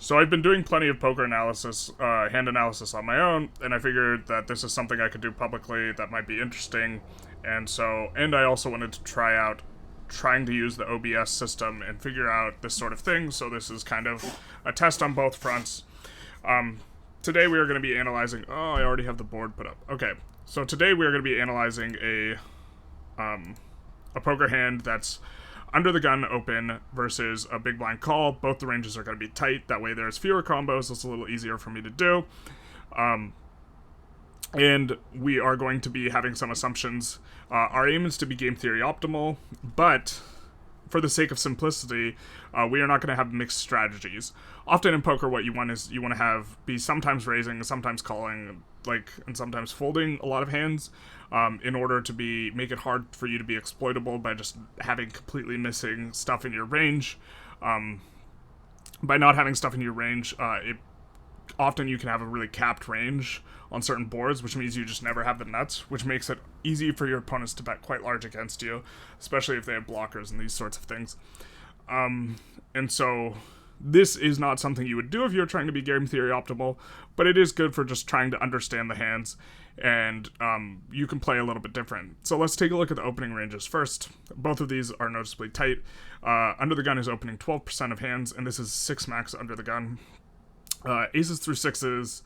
So I've been doing plenty of poker analysis, hand analysis on my own, and I figured that this is something I could do publicly that might be interesting. And I also wanted to try out trying to use the OBS system and figure out this sort of thing. So this is kind of a test on both fronts. Today we are going to be analyzing. Oh, I already have the board put up. Okay, so today we are going to be analyzing a poker hand that's under the gun open versus a big blind call. Both the ranges are going to be tight. That way there's fewer combos. It's a little easier for me to do. And we are going to be having some assumptions. Our aim is to be game theory optimal, but for the sake of simplicity, we are not going to have mixed strategies. Often in poker, what you want is you want to have be sometimes raising, sometimes calling, and sometimes folding a lot of hands, in order to make it hard for you to be exploitable by just having completely missing stuff in your range. By not having stuff in your range, often you can have a really capped range on certain boards, which means you just never have the nuts, which makes it easy for your opponents to bet quite large against you, especially if they have blockers and these sorts of things. And so this is not something you would do if you're trying to be game theory optimal, but it is good for just trying to understand the hands, and you can play a little bit different. So let's take a look at the opening ranges first. Both of these are noticeably tight. Under the gun is opening 12% of hands, and this is 6 max under the gun. Aces through sixes,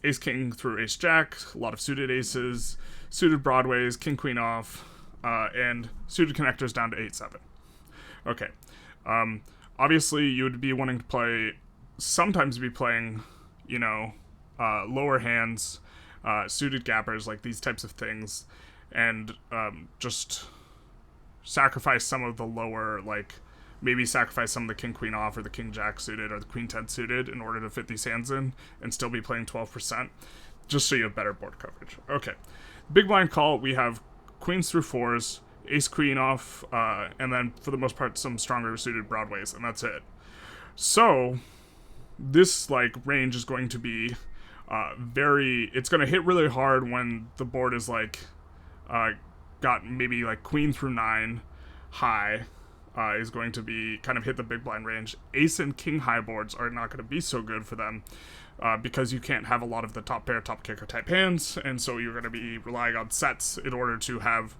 ace king through ace jack, a lot of suited aces, suited broadways, king queen off, and suited connectors down to 8-7. Okay. Obviously, you would be wanting to sometimes be playing, lower hands, suited gappers, like these types of things, and just sacrifice some of the lower, maybe sacrifice some of the king queen off or the king jack suited or the queen 10 suited in order to fit these hands in and still be playing 12%, just so you have better board coverage. Okay. Big blind call, we have queens through fours, ace queen off, and then for the most part some stronger suited broadways, and that's it. So this range is going to be it's going to hit really hard when the board is got maybe queen through 9 high. Is going to be kind of hit the big blind range. Ace and king high boards are not going to be so good for them because you can't have a lot of the top pair, top kicker type hands, and so you're going to be relying on sets in order to have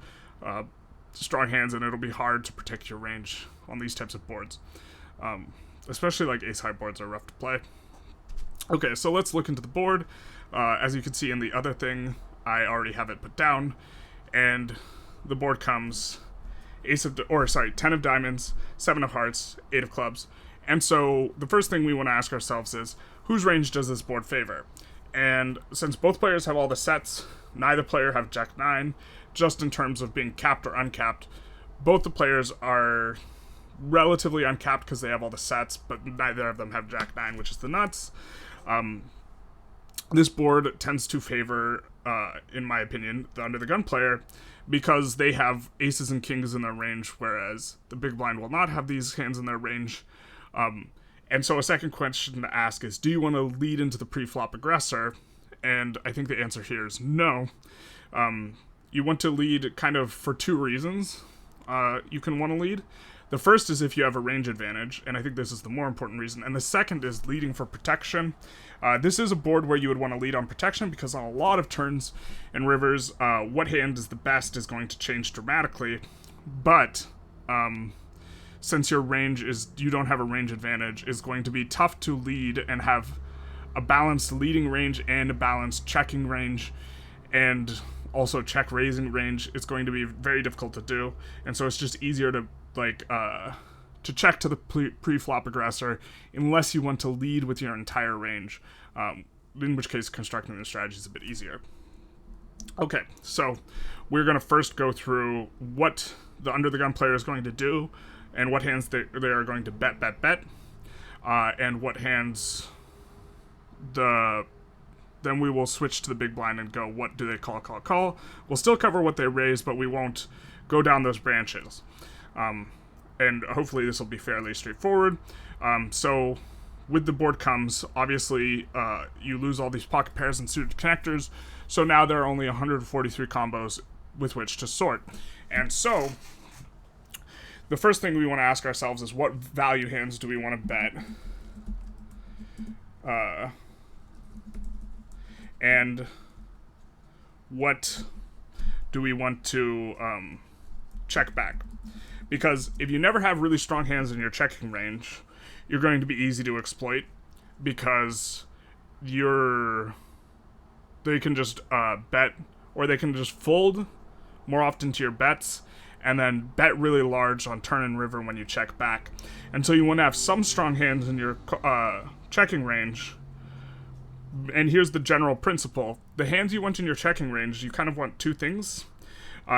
strong hands, and it'll be hard to protect your range on these types of boards. Especially ace high boards are rough to play. Okay, so let's look into the board. As you can see in the other thing, I already have it put down, and the board comes 10 of diamonds, 7 of hearts, 8 of clubs. And so the first thing we want to ask ourselves is, whose range does this board favor? And since both players have all the sets, neither player have jack 9, just in terms of being capped or uncapped. Both the players are relatively uncapped because they have all the sets, but neither of them have jack 9, which is the nuts. This board tends to favor, in my opinion, the under the gun player, because they have aces and kings in their range, whereas the big blind will not have these hands in their range. And so a second question to ask is, do you want to lead into the pre-flop aggressor? And I think the answer here is no. You want to lead kind of for 2 reasons. You can want to lead. The first is if you have a range advantage, and I think this is the more important reason. And the second is leading for protection. This is a board where you would want to lead on protection because on a lot of turns and rivers, what hand is the best is going to change dramatically. But since you don't have a range advantage, it's going to be tough to lead and have a balanced leading range and a balanced checking range, and also check raising range. It's going to be very difficult to do, and so it's just easier to check to the pre-flop aggressor unless you want to lead with your entire range, in which case constructing the strategy is a bit easier. Okay, so we're going to first go through what the under the gun player is going to do and what hands they are going to bet, and what hands then we will switch to the big blind and go, what do they call? We'll still cover what they raise, but we won't go down those branches. And hopefully this will be fairly straightforward. So with the board comes, obviously, you lose all these pocket pairs and suited connectors, so now there are only 143 combos with which to sort. And so the first thing we want to ask ourselves is, what value hands do we want to bet and what do we want to check back? Because if you never have really strong hands in your checking range, you're going to be easy to exploit, because they can just bet, or they can just fold more often to your bets, and then bet really large on turn and river when you check back. And so you want to have some strong hands in your checking range. And here's the general principle. The hands you want in your checking range, you kind of want two things.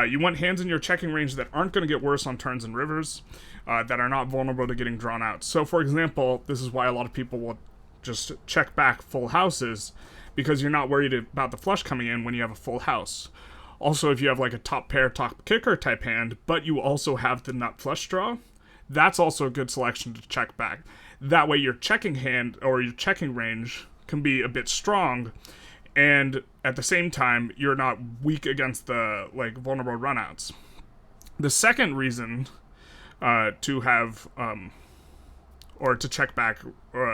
You want hands in your checking range that aren't going to get worse on turns and rivers, that are not vulnerable to getting drawn out. So, for example, this is why a lot of people will just check back full houses, because you're not worried about the flush coming in when you have a full house. Also, if you have like a top pair, top kicker type hand, but you also have the nut flush draw, that's also a good selection to check back. That way your checking hand or your checking range can be a bit strong, and at the same time you're not weak against the like vulnerable runouts. The second reason to have or to check back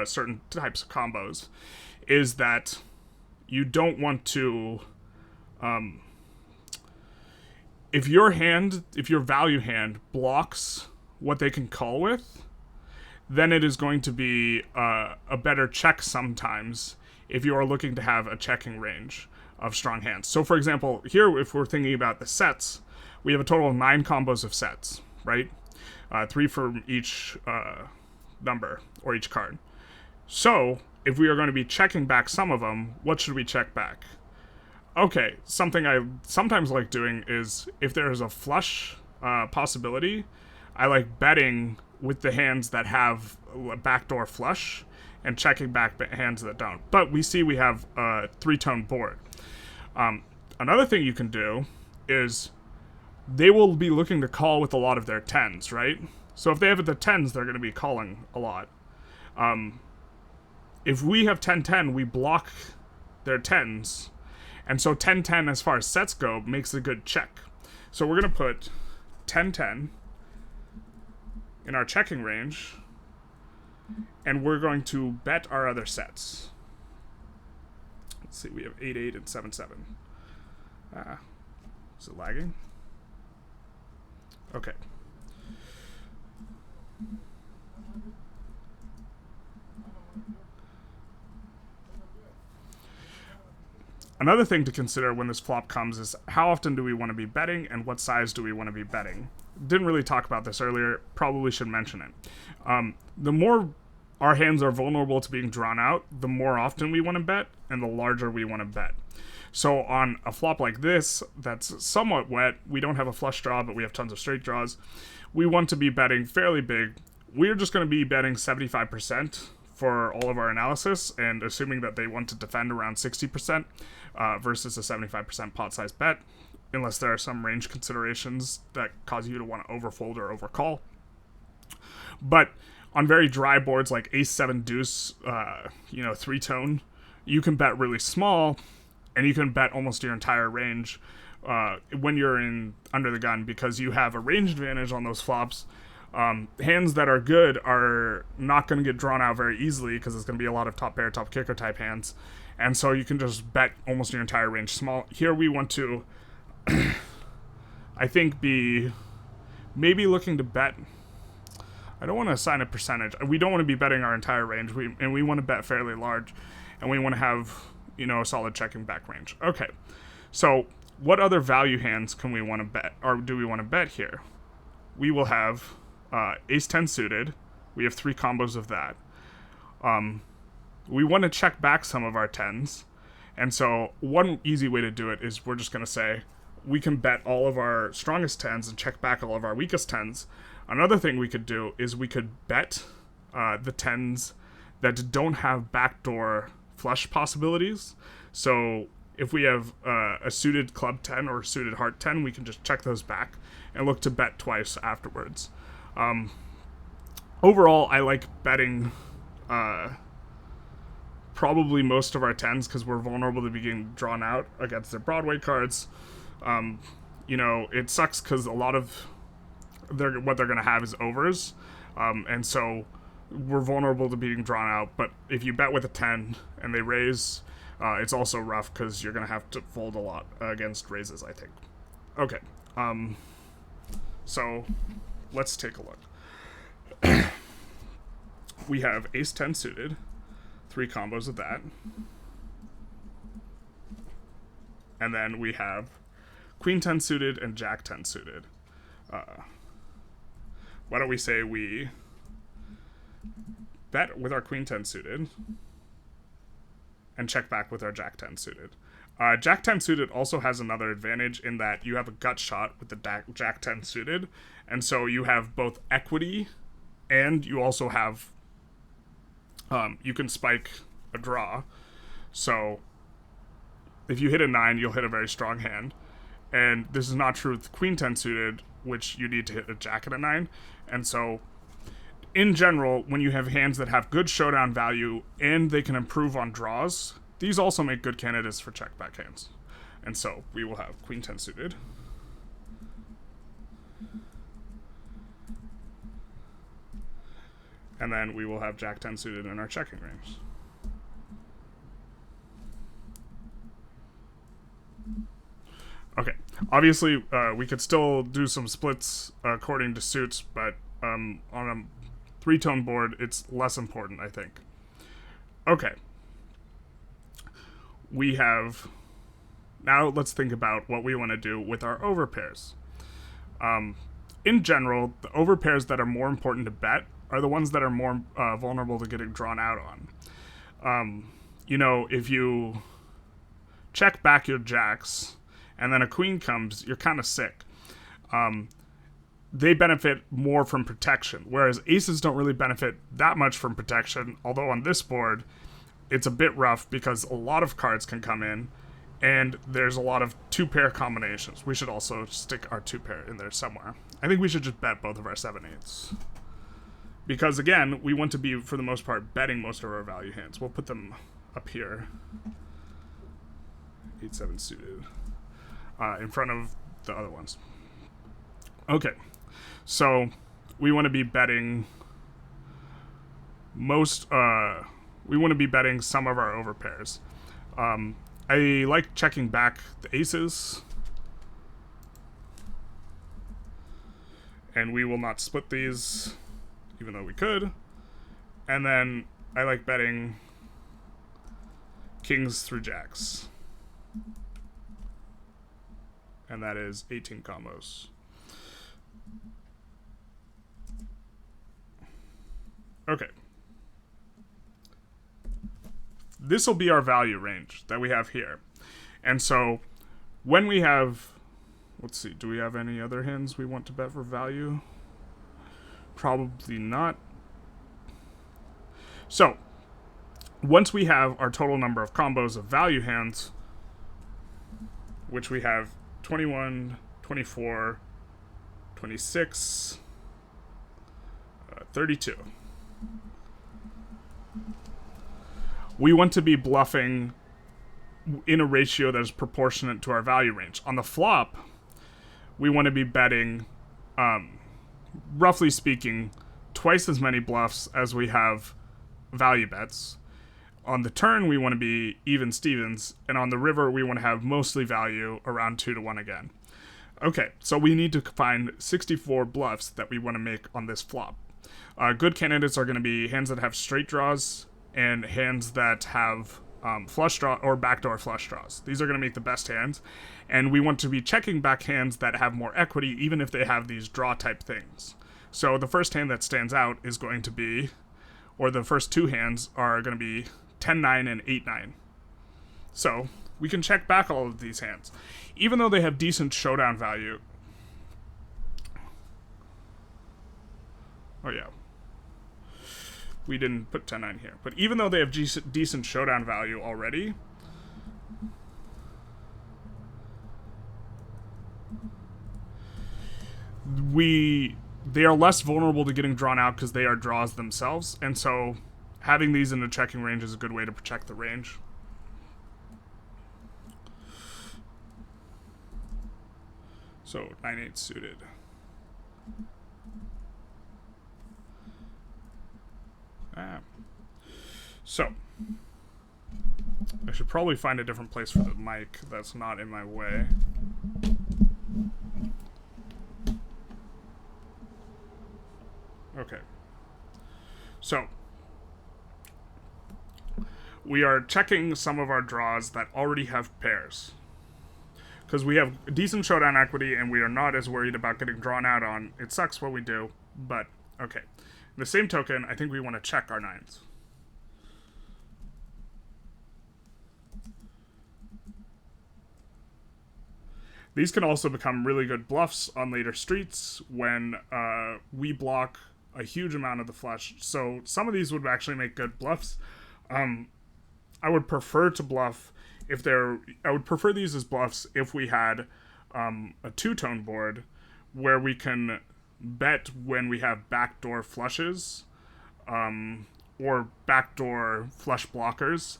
certain types of combos is that you don't want to if your value hand blocks what they can call with, then it is going to be a better check sometimes if you are looking to have a checking range of strong hands. So, for example, here, if we're thinking about the sets, we have a total of 9 combos of sets, right? 3 from each number, or each card. So, if we are going to be checking back some of them, what should we check back? Okay, something I sometimes like doing is, if there is a flush possibility, I like betting with the hands that have a backdoor flush and checking back hands that don't. But we see we have a 3-tone board. Another thing you can do is they will be looking to call with a lot of their 10s, right? So if they have the 10s, they're going to be calling a lot. If we have 10-10, we block their 10s. And so 10-10, as far as sets go, makes a good check. So we're going to put 10-10 in our checking range, and we're going to bet our other sets. Let's see, we have 8-8 and 7-7. Is it lagging? Okay. Another thing to consider when this flop comes is how often do we want to be betting and what size do we want to be betting. Didn't really talk about this earlier, probably should mention it. The more our hands are vulnerable to being drawn out, the more often we want to bet and the larger we want to bet. So on a flop like this, that's somewhat wet, we don't have a flush draw, but we have tons of straight draws, we want to be betting fairly big. We're just going to be betting 75% for all of our analysis, and assuming that they want to defend around 60% versus a 75% pot size bet, unless there are some range considerations that cause you to want to overfold or overcall. But on very dry boards like ace-7 deuce, 3-tone, you can bet really small, and you can bet almost your entire range when you're in under the gun, because you have a range advantage on those flops. Hands that are good are not going to get drawn out very easily, because it's going to be a lot of top pair, top kicker type hands. And so you can just bet almost your entire range small. Here we want to, I think, be maybe looking to bet. I don't want to assign a percentage. We don't want to be betting our entire range, and we want to bet fairly large, and we want to have, a solid checking back range. Okay, so what other value hands can we want to bet, or do we want to bet here? We will have ace-10 suited. We have 3 combos of that. We want to check back some of our 10s. And so one easy way to do it is we're just going to say we can bet all of our strongest 10s and check back all of our weakest 10s. Another thing we could do is we could bet the 10s that don't have backdoor flush possibilities. So if we have a suited club 10 or suited heart 10, we can just check those back and look to bet twice afterwards. Overall, I like betting probably most of our 10s, because we're vulnerable to being drawn out against their Broadway cards. It sucks because a lot of what they're going to have is overs. And so we're vulnerable to being drawn out. But if you bet with a 10 and they raise, it's also rough because you're going to have to fold a lot against raises, I think. Okay. So let's take a look. We have ace 10 suited, 3 combos of that. And then we have queen 10 suited and jack 10 suited. Why don't we say we bet with our queen 10 suited and check back with our jack 10 suited. Jack 10 suited also has another advantage in that you have a gut shot with the jack 10 suited, and so you have both equity and you also have you can spike a draw. So if you hit a 9, you'll hit a very strong hand. And this is not true with queen 10 suited, which you need to hit a jack at a 9. And so, in general, when you have hands that have good showdown value and they can improve on draws, these also make good candidates for check back hands. And so, we will have queen 10 suited. And then we will have jack 10 suited in our checking range. Okay, obviously we could still do some splits according to suits, but on a 3-tone board, it's less important, I think. Okay. We have... Now let's think about what we want to do with our overpairs. In general, the overpairs that are more important to bet are the ones that are more vulnerable to getting drawn out on. You know, if you check back your jacks and then a queen comes, you're kind of sick. They benefit more from protection, whereas aces don't really benefit that much from protection, although on this board, it's a bit rough because a lot of cards can come in, and there's a lot of 2-pair combinations. We should also stick our 2-pair in there somewhere. I think we should just bet both of our 7/8s. Because, again, we want to be, for the most part, betting most of our value hands. We'll put them up here. 8-7 suited. In front of the other ones. Okay, so we want to be betting we want to be betting some of our overpairs. I like checking back the aces, and we will not split these, even though we could. And then I like betting kings through jacks. And that is 18 combos. Okay. This will be our value range that we have here. And so when we have... Let's see, do we have any other hands we want to bet for value? Probably not. So, once we have our total number of combos of value hands, which we have 21, 24, 26, 32. We want to be bluffing in a ratio that is proportionate to our value range. On the flop, we want to be betting, roughly speaking, twice as many bluffs as we have value bets. On the turn, we want to be even Stevens, and on the river, we want to have mostly value around 2-1 again. Okay, so we need to find 64 bluffs that we want to make on this flop. Good candidates are going to be hands that have straight draws and hands that have flush draw or backdoor flush draws. These are going to make the best hands, and we want to be checking back hands that have more equity, even if they have these draw type things. So the first hand that stands out is going to be, or the first 2 hands are going to be 10-9 and 8-9. So we can check back all of these hands. Even though they have decent showdown value. Oh yeah. We didn't put 10-9 here. But even though they have decent showdown value already, they are less vulnerable to getting drawn out because they are draws themselves. And so having these in the checking range is a good way to protect the range. So 9-8 suited. Yeah. So, I should probably find a different place for the mic that's not in my way. Okay. So, we are checking some of our draws that already have pairs. Because we have decent showdown equity and we are not as worried about getting drawn out on. It sucks what we do, but okay. In the same token, I think we want to check our nines. These can also become really good bluffs on later streets when we block a huge amount of the flush. So some of these would actually make good bluffs. I would prefer to bluff if they're. I would prefer these as bluffs if we had a two-tone board where we can bet when we have backdoor flushes or backdoor flush blockers.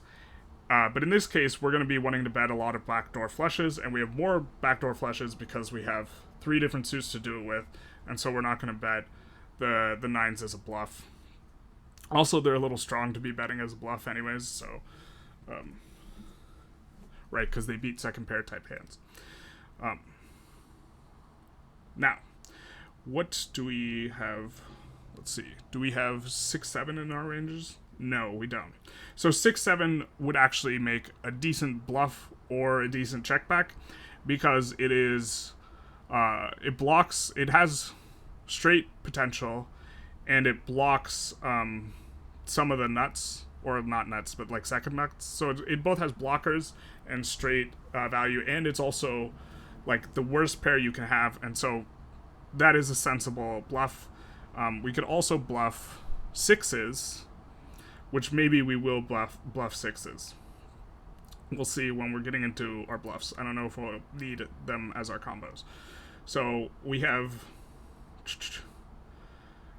But in this case, we're going to be wanting to bet a lot of backdoor flushes, and we have more backdoor flushes because we have 3 different suits to do it with, and so we're not going to bet the nines as a bluff. Also, they're a little strong to be betting as a bluff anyways, so... right, because they beat second pair type hands. Now, what do we have? Let's see. Do we have 6-7 in our ranges? No, we don't. So 6-7 would actually make a decent bluff or a decent check back because it is it blocks. It has straight potential, and it blocks some of the nuts. Or not nuts, but like second nuts. So it both has blockers and straight value, and it's also like the worst pair you can have, and so that is a sensible bluff. We could also bluff 6s, which maybe we will bluff 6s. We'll see when we're getting into our bluffs. I don't know if we'll need them as our combos. So we have...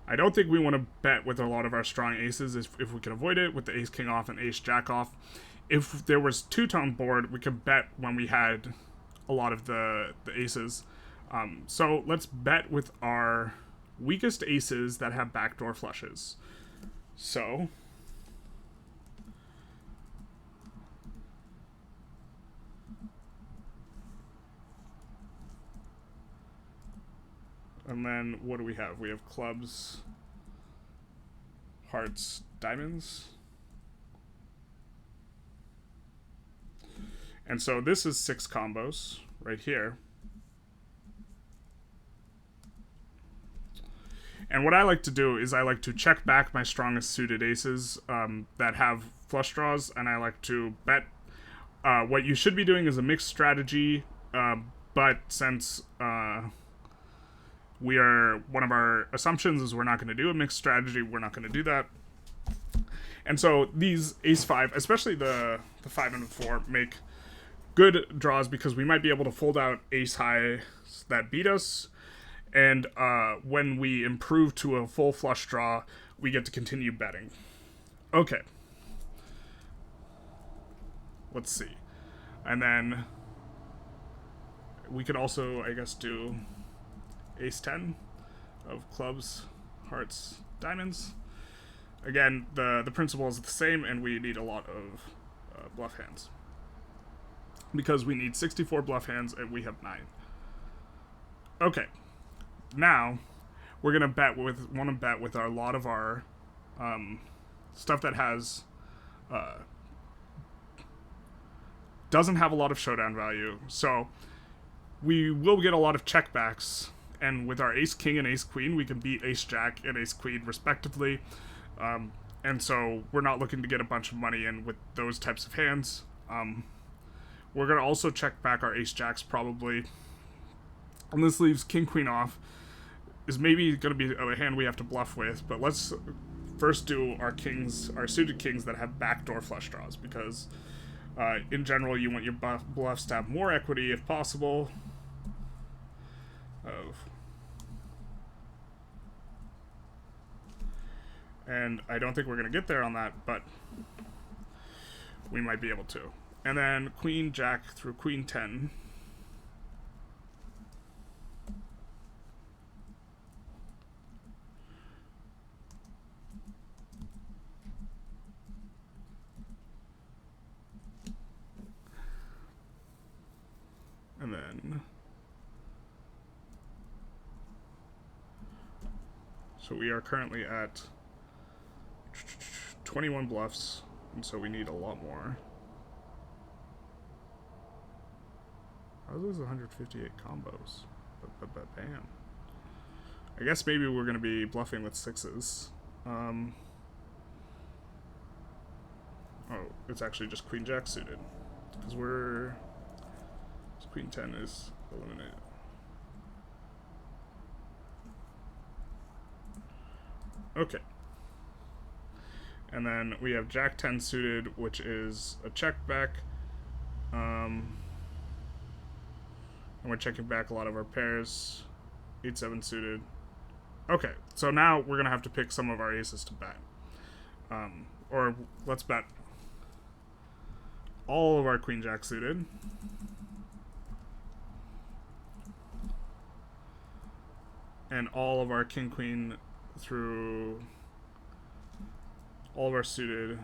I don't think we want to bet with a lot of our strong aces if we can avoid it with the ace-king off and ace-jack off. If there was two-tone board, we could bet when we had a lot of the aces. So let's bet with our weakest aces that have backdoor flushes. So... and then, what do we have? We have clubs, hearts, diamonds. And so this is 6 combos right here. And what I like to do is I like to check back my strongest suited aces that have flush draws, and I like to bet. What you should be doing is a mixed strategy, but since... one of our assumptions is we're not going to do a mixed strategy. We're not going to do that. And so these ace-5, especially the 5 and 4, make good draws because we might be able to fold out ace-high that beat us. And when we improve to a full flush draw, we get to continue betting. Okay. Let's see. And then we could also, I guess, do... ace-10 of clubs, hearts, diamonds. Again, the principle is the same, and we need a lot of bluff hands. Because we need 64 bluff hands, and we have 9. Okay. Now, we're going to want to bet with a lot of our stuff that has... doesn't have a lot of showdown value. So, we will get a lot of checkbacks. And with our ace-king and ace-queen, we can beat ace-jack and ace-queen respectively. And so we're not looking to get a bunch of money in with those types of hands. We're going to also check back our ace-jacks probably. And this leaves king-queen off. Is maybe going to be a hand we have to bluff with. But let's first do our kings, our suited kings that have backdoor flush draws. Because in general, you want your bluffs to have more equity if possible. And I don't think we're going to get there on that, but we might be able to. And then queen, jack through queen 10. then... So we are currently at 21 bluffs, and so we need a lot more. How is this 158 combos? But bam. I guess maybe we're going to be bluffing with sixes. Oh, it's actually just Queen Jack suited. Because Queen 10 is eliminated. Okay. And then we have Jack 10 suited, which is a check back. And we're checking back a lot of our pairs. 8-7 suited. Okay, so now we're going to have to pick some of our aces to bet. Or let's bet all of our Queen Jack suited. And all of our King Queen through all of our suited,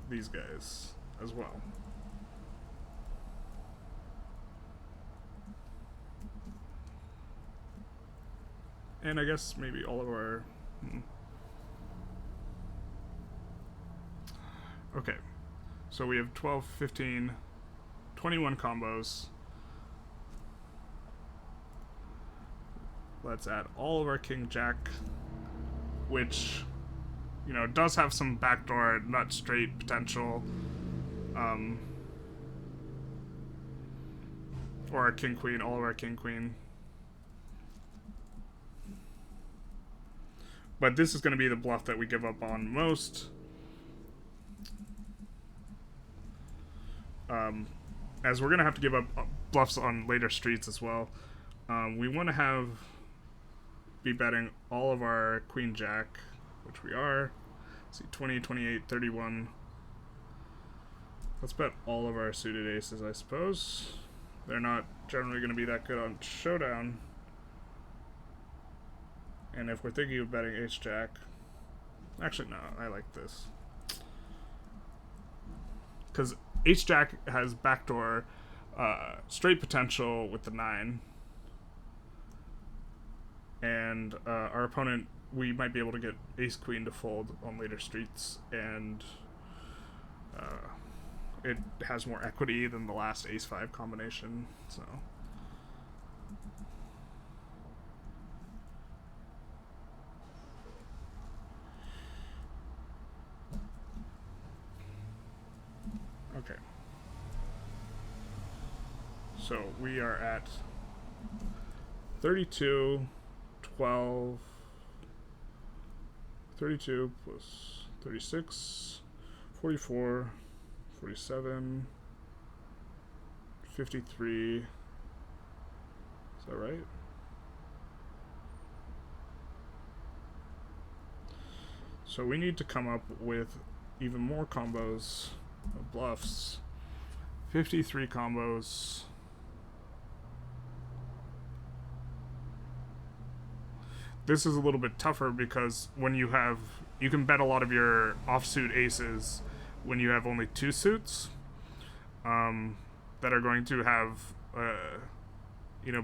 these guys as well. And I guess maybe all of our... Okay, so we have 12, 15, 21 combos. Let's add all of our King Jack, which, you know, does have some backdoor nut straight potential. Or our King Queen, all of our King Queen. But this is going to be the bluff that we give up on most. As we're going to have to give up bluffs on later streets as well. We want to be betting all of our Queen Jack, which we are. Let's see, 20, 28, 31. Let's bet all of our suited aces, I suppose. They're not generally going to be that good on showdown. And if we're thinking of betting ace jack, actually no, I like this. Because ace jack has backdoor straight potential with the 9. And our opponent, we might be able to get ace queen to fold on later streets, and it has more equity than the last ace 5 combination, so. Okay. So we are at 32, 12, 32 plus 36, 44, 47, 53. Is that right? So we need to come up with even more combos of bluffs. 53 combos. This is a little bit tougher because when you can bet a lot of your offsuit aces when you have only 2 suits that are going to have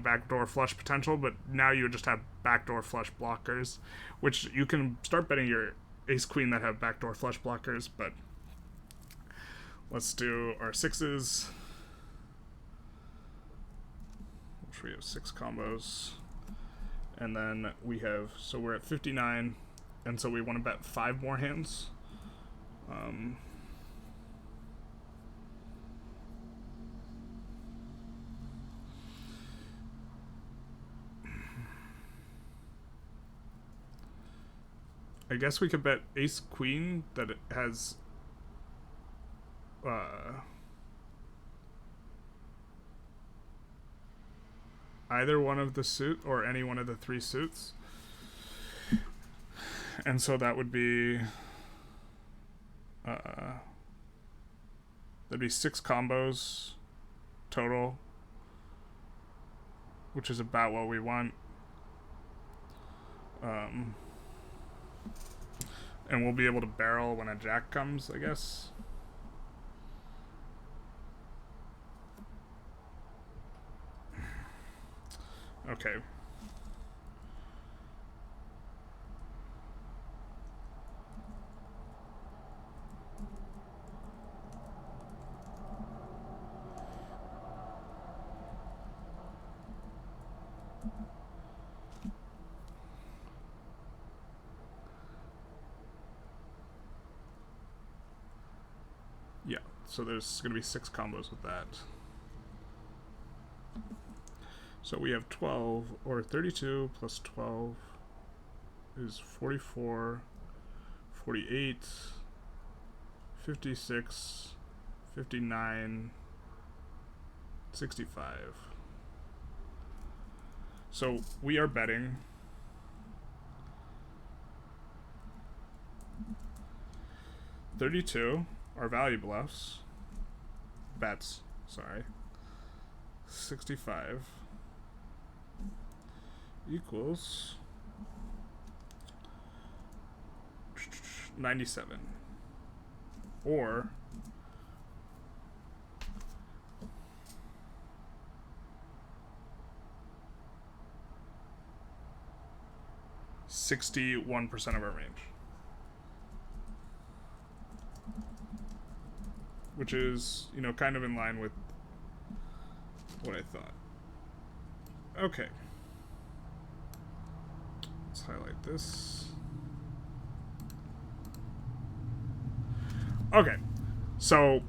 backdoor flush potential, but now you just have backdoor flush blockers, which you can start betting your ace queen that have backdoor flush blockers. But let's do our sixes, which we have 6 combos. And then so we're at 59, and so we want to bet 5 more hands. I guess we could bet ace queen that it has either one of the suit or any one of the 3 suits. And so that would be that'd be 6 combos total, which is about what we want. And we'll be able to barrel when a jack comes, I guess. Okay. Yeah, so there's going to be 6 combos with that. So we have 12, or 32 plus 12 is 44, 48, 56, 59, 65. So we are betting 32, our value bluffs, bets, sorry, 65 equals 97, or %61 of our range, which is, you know, kind of in line with what I thought. Okay. Let's highlight this. Okay. So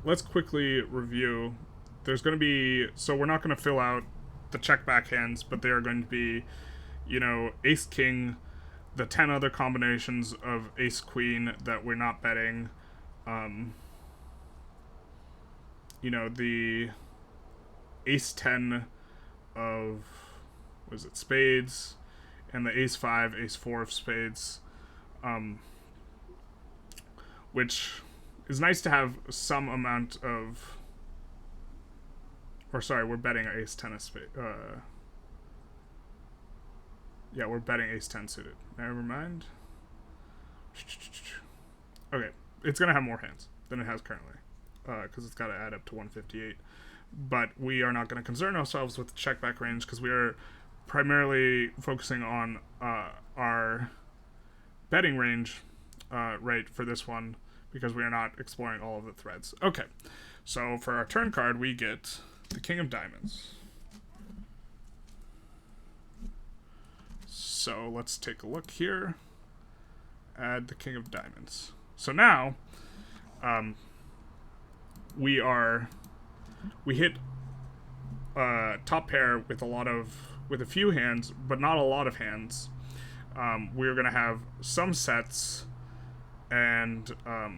let's quickly review. There's going to be, so we're not going to fill out the check back hands, but they are going to be, you know, ace king, the 10 other combinations of ace queen that we're not betting, you know, the ace 10 of, what is it, spades, and the ace 5, ace 4 of spades, which is nice to have some amount of, or sorry, we're betting ace 10 of spades, yeah, we're betting ace 10 suited. Never mind. Okay, it's going to have more hands than it has currently, because it's got to add up to 158. But we are not going to concern ourselves with the check back range because we are primarily focusing on our betting range right for this one, because we are not exploring all of the threads. Okay, so for our turn card, we get the King of Diamonds. So let's take a look here. Add the King of Diamonds. So now, we hit top pair with a few hands, but not a lot of hands. We're gonna have some sets, and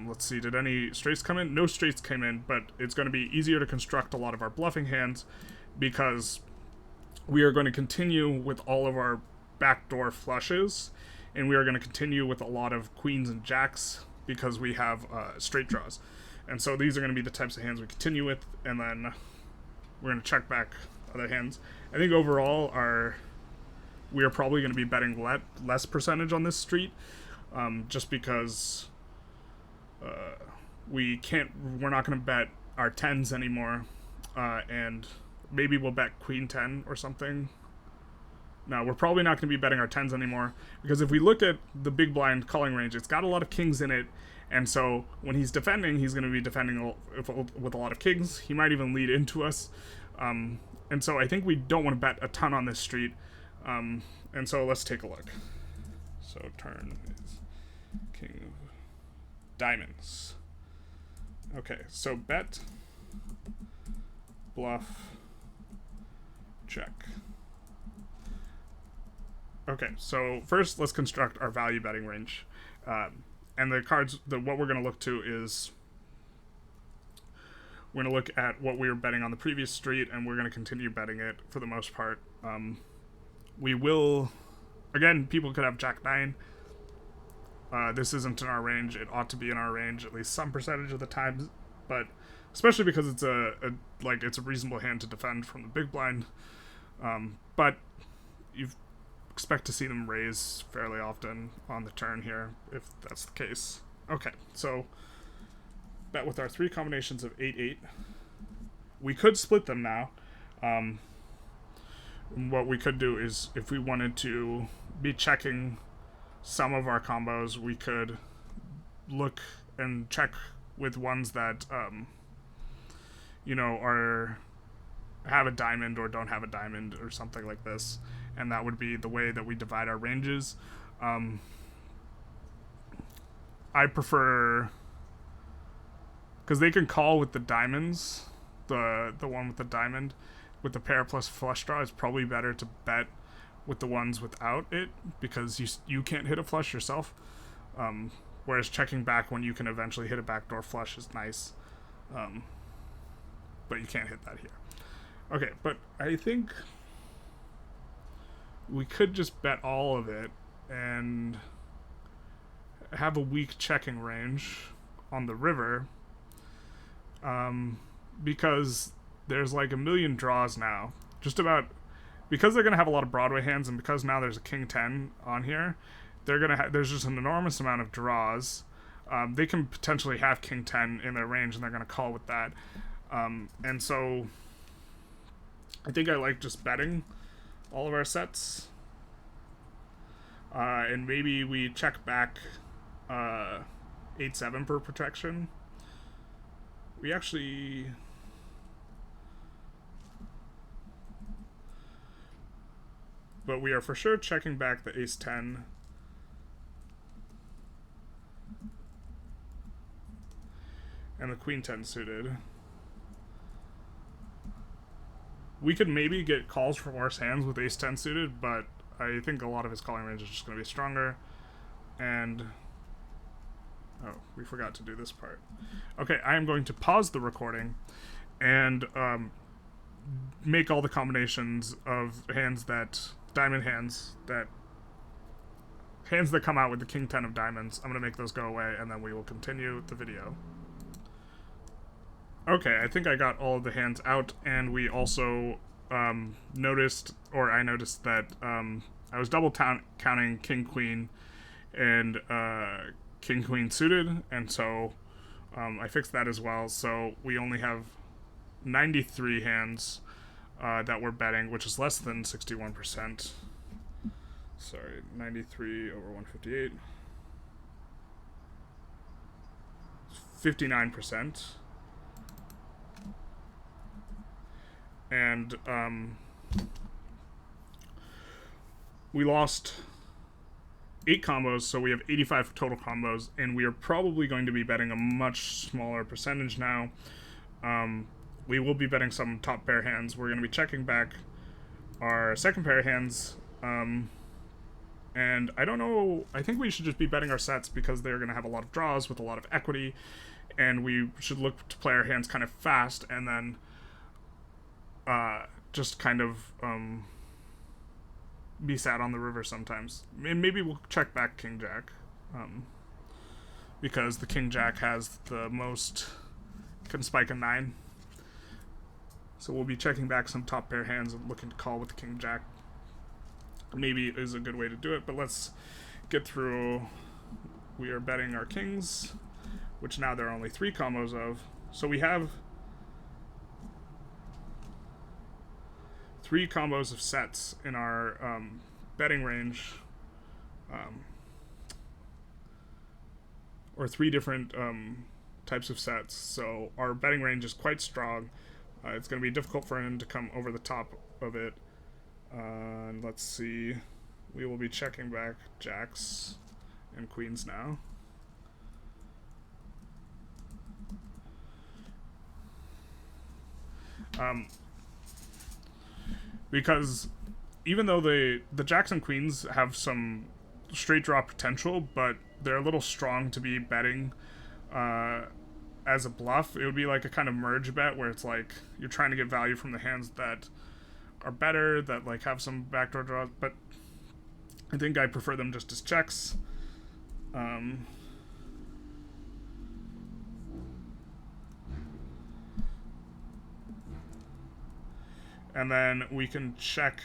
let's see, did any straights come in? No straights came in, but it's going to be easier to construct a lot of our bluffing hands because we are going to continue with all of our backdoor flushes, and we are going to continue with a lot of queens and jacks because we have straight draws. And so these are going to be the types of hands we continue with, and then we're going to check back other hands. I think overall we are probably going to be betting less percentage on this street, just because we're not going to bet our 10s anymore, and maybe we'll bet queen 10 or something. No, we're probably not going to be betting our 10s anymore, because if we look at the big blind calling range, it's got a lot of kings in it, and so when he's defending, he's going to be defending with a lot of kings. He might even lead into us, and so I think we don't want to bet a ton on this street, and so let's take a look. So turn is King of Diamonds. Okay, so bet, bluff, check. Okay, so first let's construct our value betting range. And the cards, what we're going to look to is, we're going to look at what we were betting on the previous street, and we're going to continue betting it for the most part. We will, again, people could have jack 9. This isn't in our range. It ought to be in our range at least some percentage of the time, but especially because it's it's a reasonable hand to defend from the big blind. But you expect to see them raise fairly often on the turn here, if that's the case. Okay, so bet with our 3 combinations of 8-8. We could split them now. What we could do is, if we wanted to be checking some of our combos, we could look and check with ones that have a diamond or don't have a diamond or something like this, and that would be the way that we divide our ranges. I prefer, because they can call with the diamonds, the one with the diamond with the pair plus flush draw, is probably better to bet with the ones without it, because you can't hit a flush yourself. Whereas checking back when you can eventually hit a backdoor flush is nice. But you can't hit that here. Okay, but I think we could just bet all of it and have a weak checking range on the river, because there's like a million draws now. Just about, because they're going to have a lot of Broadway hands, and because now there's a King 10 on here, there's just an enormous amount of draws. They can potentially have King 10 in their range, and they're going to call with that. And so I think I like just betting all of our sets. And maybe we check back 8-7 per protection. We actually... But we are for sure checking back the Ace-10. And the Queen-10 suited. We could maybe get calls from worse hands with Ace-10 suited, but I think a lot of his calling range is just going to be stronger. And... oh, we forgot to do this part. Okay, I am going to pause the recording and make all the combinations of hands that... diamond hands that come out with the King 10 of diamonds. I'm going to make those go away, and then we will continue the video. Okay, I think I got all of the hands out, and we also noticed that I was double counting King Queen and King Queen suited, and so I fixed that as well. So we only have 93 hands that we're betting, which is less than 61%. Sorry, 93 over 158. 59%. And we lost 8 combos, so we have 85 total combos, and we are probably going to be betting a much smaller percentage now. We will be betting some top pair hands. We're going to be checking back our second pair of hands, and I don't know, I think we should just be betting our sets because they're going to have a lot of draws with a lot of equity, and we should look to play our hands kind of fast, and then just kind of be sat on the river sometimes. And maybe we'll check back King Jack, because the King Jack has the most, can spike a 9. So we'll be checking back some top pair hands and looking to call with the King Jack. Maybe is a good way to do it, but let's get through. We are betting our kings, which now there are only 3 combos of. So we have 3 combos of sets in our betting range, or 3 different types of sets. So our betting range is quite strong. It's going to be difficult for him to come over the top of it. And let's see. We will be checking back jacks and queens now. Because even though the jacks and queens have some straight draw potential, but they're a little strong to be betting as a bluff. It would be like a kind of merge bet where it's like you're trying to get value from the hands that are better, that like have some backdoor draws, but I think I prefer them just as checks. And then we can check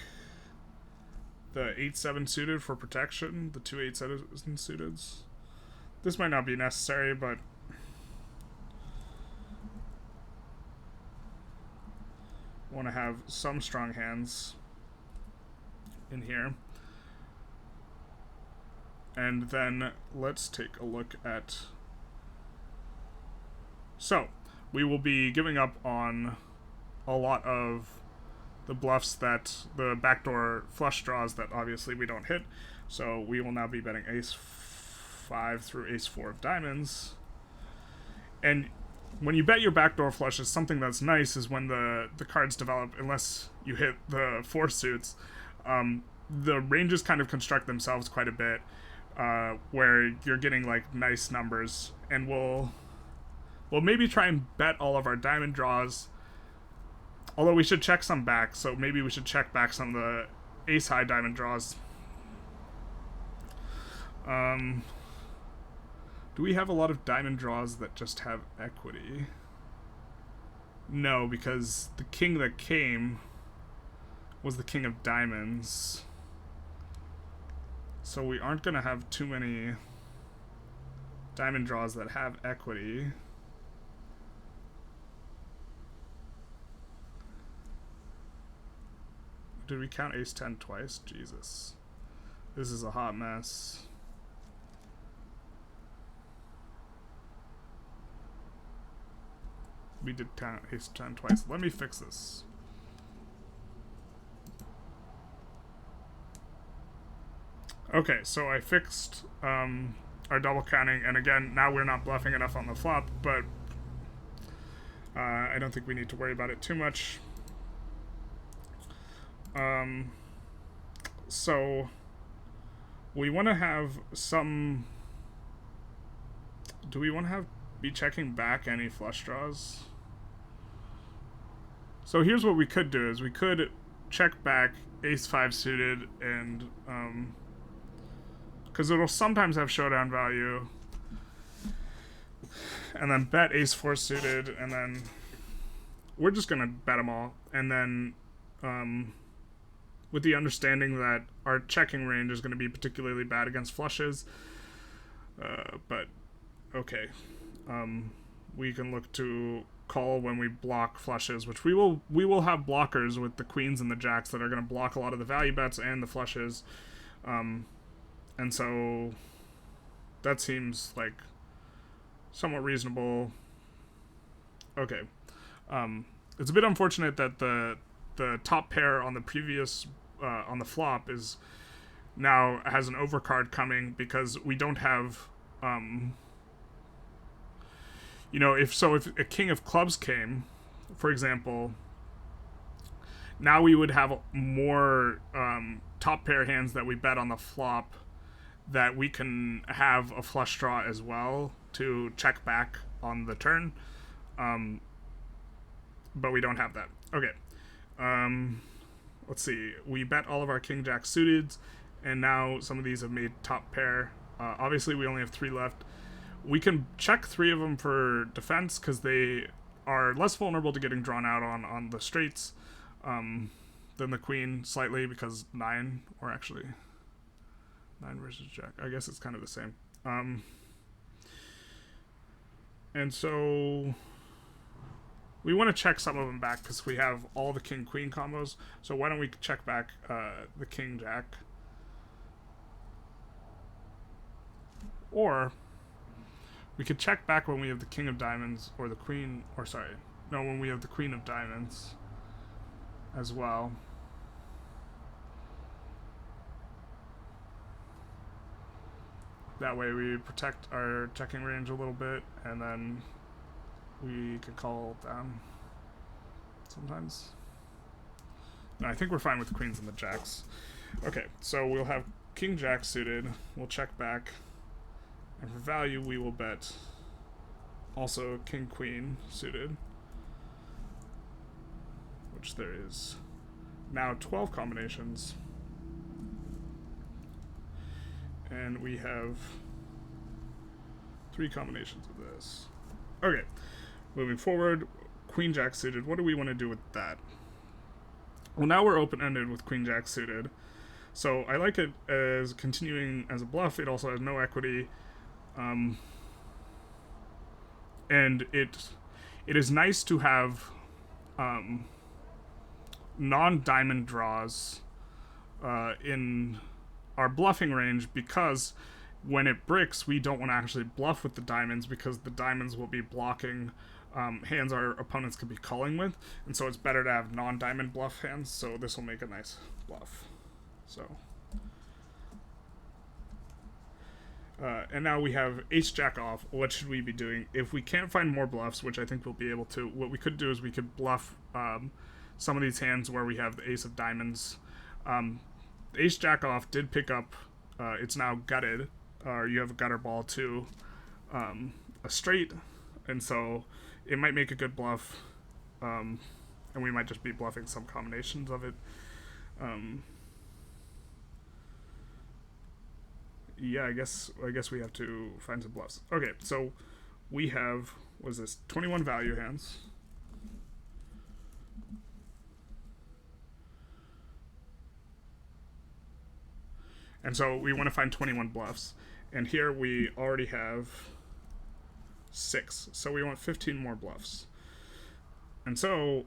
the 8-7 suited for protection, the 2 8-7 suited. This might not be necessary, but want to have some strong hands in here. And then let's take a look at... So, we will be giving up on a lot of the bluffs that the backdoor flush draws that obviously we don't hit. So we will now be betting ace 5 through ace 4 of diamonds. And when you bet your backdoor flushes, something that's nice is when the cards develop, unless you hit the 4 suits, the ranges kind of construct themselves quite a bit, where you're getting like nice numbers, and we'll maybe try and bet all of our diamond draws, although we should check some back, so maybe we should check back some of the ace high diamond draws. Do we have a lot of diamond draws that just have equity? No, because the king that came was the king of diamonds. So we aren't going to have too many diamond draws that have equity. Did we count ace 10 twice? Jesus. This is a hot mess. We did count ace 10 twice. Let me fix this. Okay, so I fixed our double counting, and again, now we're not bluffing enough on the flop, but I don't think we need to worry about it too much. So we want to have some... Do we want to be checking back any flush draws? So here's what we could do, is we could check back ace 5 suited, and because it'll sometimes have showdown value, and then bet ace 4 suited, and then we're just gonna bet them all, and then with the understanding that our checking range is going to be particularly bad against flushes, but okay, we can look to call when we block flushes, which we will have blockers with the queens and the jacks that are going to block a lot of the value bets and the flushes, and so that seems like somewhat reasonable. Okay, it's a bit unfortunate that the top pair on the previous on the flop is now has an overcard coming, because we don't have if a king of clubs came, for example, now we would have more top pair hands that we bet on the flop that we can have a flush draw as well to check back on the turn, but we don't have that. Okay. Let's see. We bet all of our king jack suited, and now some of these have made top pair. Obviously, we only have 3 left. We can check 3 of them for defense, because they are less vulnerable to getting drawn out on the straights than the queen, slightly, because 9, or actually 9 versus jack. I guess it's kind of the same. And so we want to check some of them back, because we have all the king-queen combos. So why don't we check back the king-jack? Or we could check back when we have the king of diamonds, or the queen, or sorry, no, when we have the queen of diamonds as well. That way we protect our checking range a little bit, and then we could call down sometimes. No, I think we're fine with the queens and the jacks. Okay, so we'll have king jack suited. We'll check back. And for value, we will bet also king queen suited, which there is now 12 combinations. And we have 3 combinations of this. Okay. Moving forward, queen jack suited. What do we want to do with that? Well, now we're open-ended with queen jack suited. So I like it as continuing as a bluff. It also has no equity. And it is nice to have non-diamond draws in our bluffing range, because when it bricks, we don't want to actually bluff with the diamonds, because the diamonds will be blocking hands our opponents could be calling with, and so it's better to have non-diamond bluff hands. So this will make a nice bluff. So and now we have ace jack off. What should we be doing if we can't find more bluffs, which I think we'll be able to? What we could do is we could bluff some of these hands where we have the ace of diamonds. Ace jack off did pick up, it's now gutted, or you have a gutter ball to a straight, and so it might make a good bluff, and we might just be bluffing some combinations of it. Yeah, I guess we have to find some bluffs. Okay, so we have, what is this, 21 value hands. And so we want to find 21 bluffs. And here we already have 6. So we want 15 more bluffs. And so,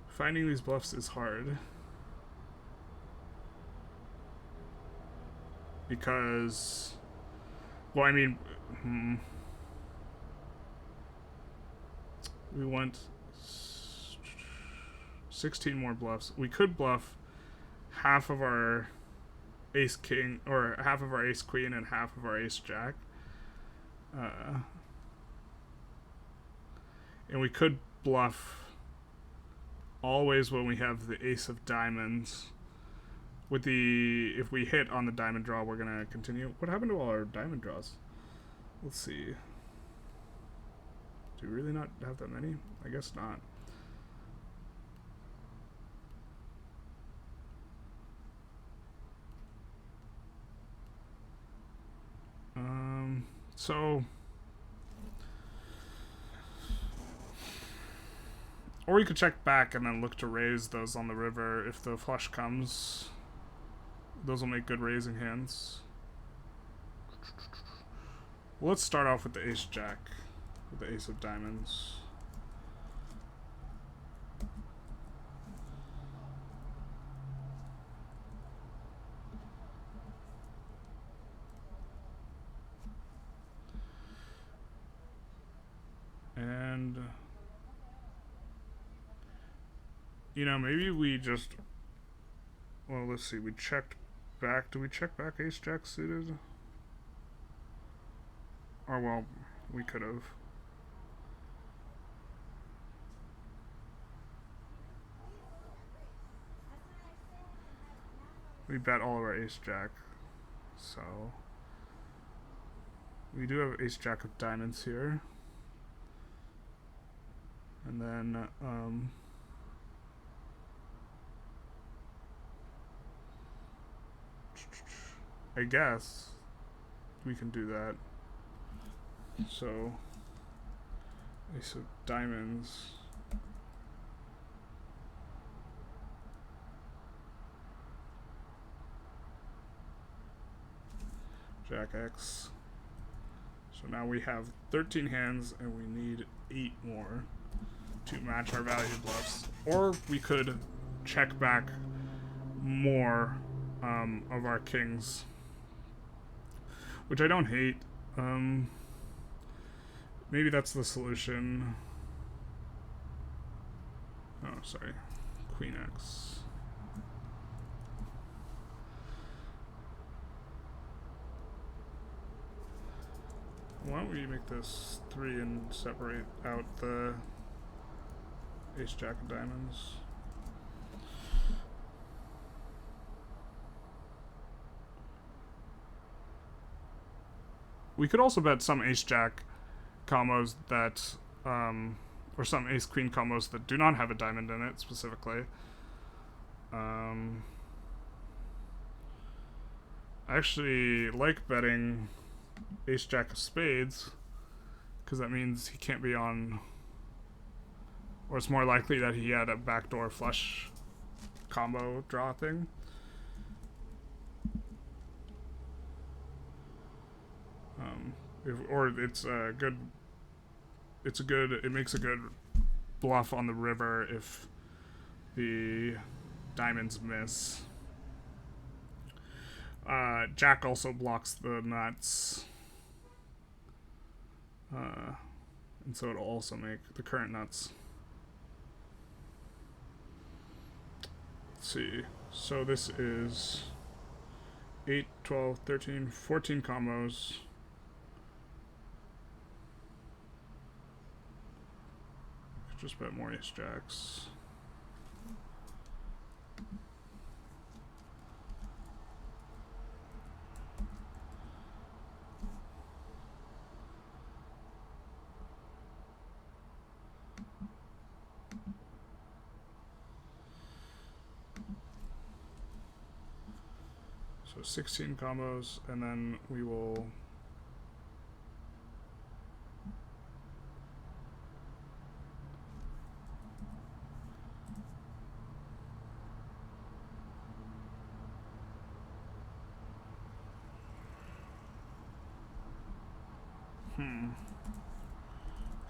finding these bluffs is hard. Because, well, I mean, we want 16 more bluffs. We could bluff half of our ace king, or half of our ace queen, and half of our ace jack. And we could bluff always when we have the ace of diamonds. With the, if we hit on the diamond draw, we're gonna continue. What happened to all our diamond draws? Let's see. Do we really not have that many? I guess not. So, or we could check back and then look to raise those on the river if the flush comes. Those will make good raising hands. Well, let's start off with the ace jack, with the ace of diamonds. And, you know, maybe we just, well, let's see, we checked back. Do we check back ace jack suited? Or, well, we could have. We bet all of our ace jack. So, we do have ace jack of diamonds here. And then, I guess we can do that. So, ace of diamonds. Jack X. So now we have 13 hands and we need 8 more to match our value bluffs. Or we could check back more of our kings, which I don't hate. Maybe that's the solution. Oh, sorry. Queen X. Why don't we make this 3 and separate out the ace jack of diamonds? We could also bet some ace jack combos that, or some ace queen combos that do not have a diamond in it specifically. I actually like betting ace jack of spades, because that means he can't be on, or it's more likely that he had a backdoor flush combo draw thing. Or it's a good. It makes a good bluff on the river if the diamonds miss. Jack also blocks the nuts. And so it'll also make the current nuts. Let's see. So this is 8, 12, 13, 14 combos. Just bet more ace jacks. So 16 combos, and then we will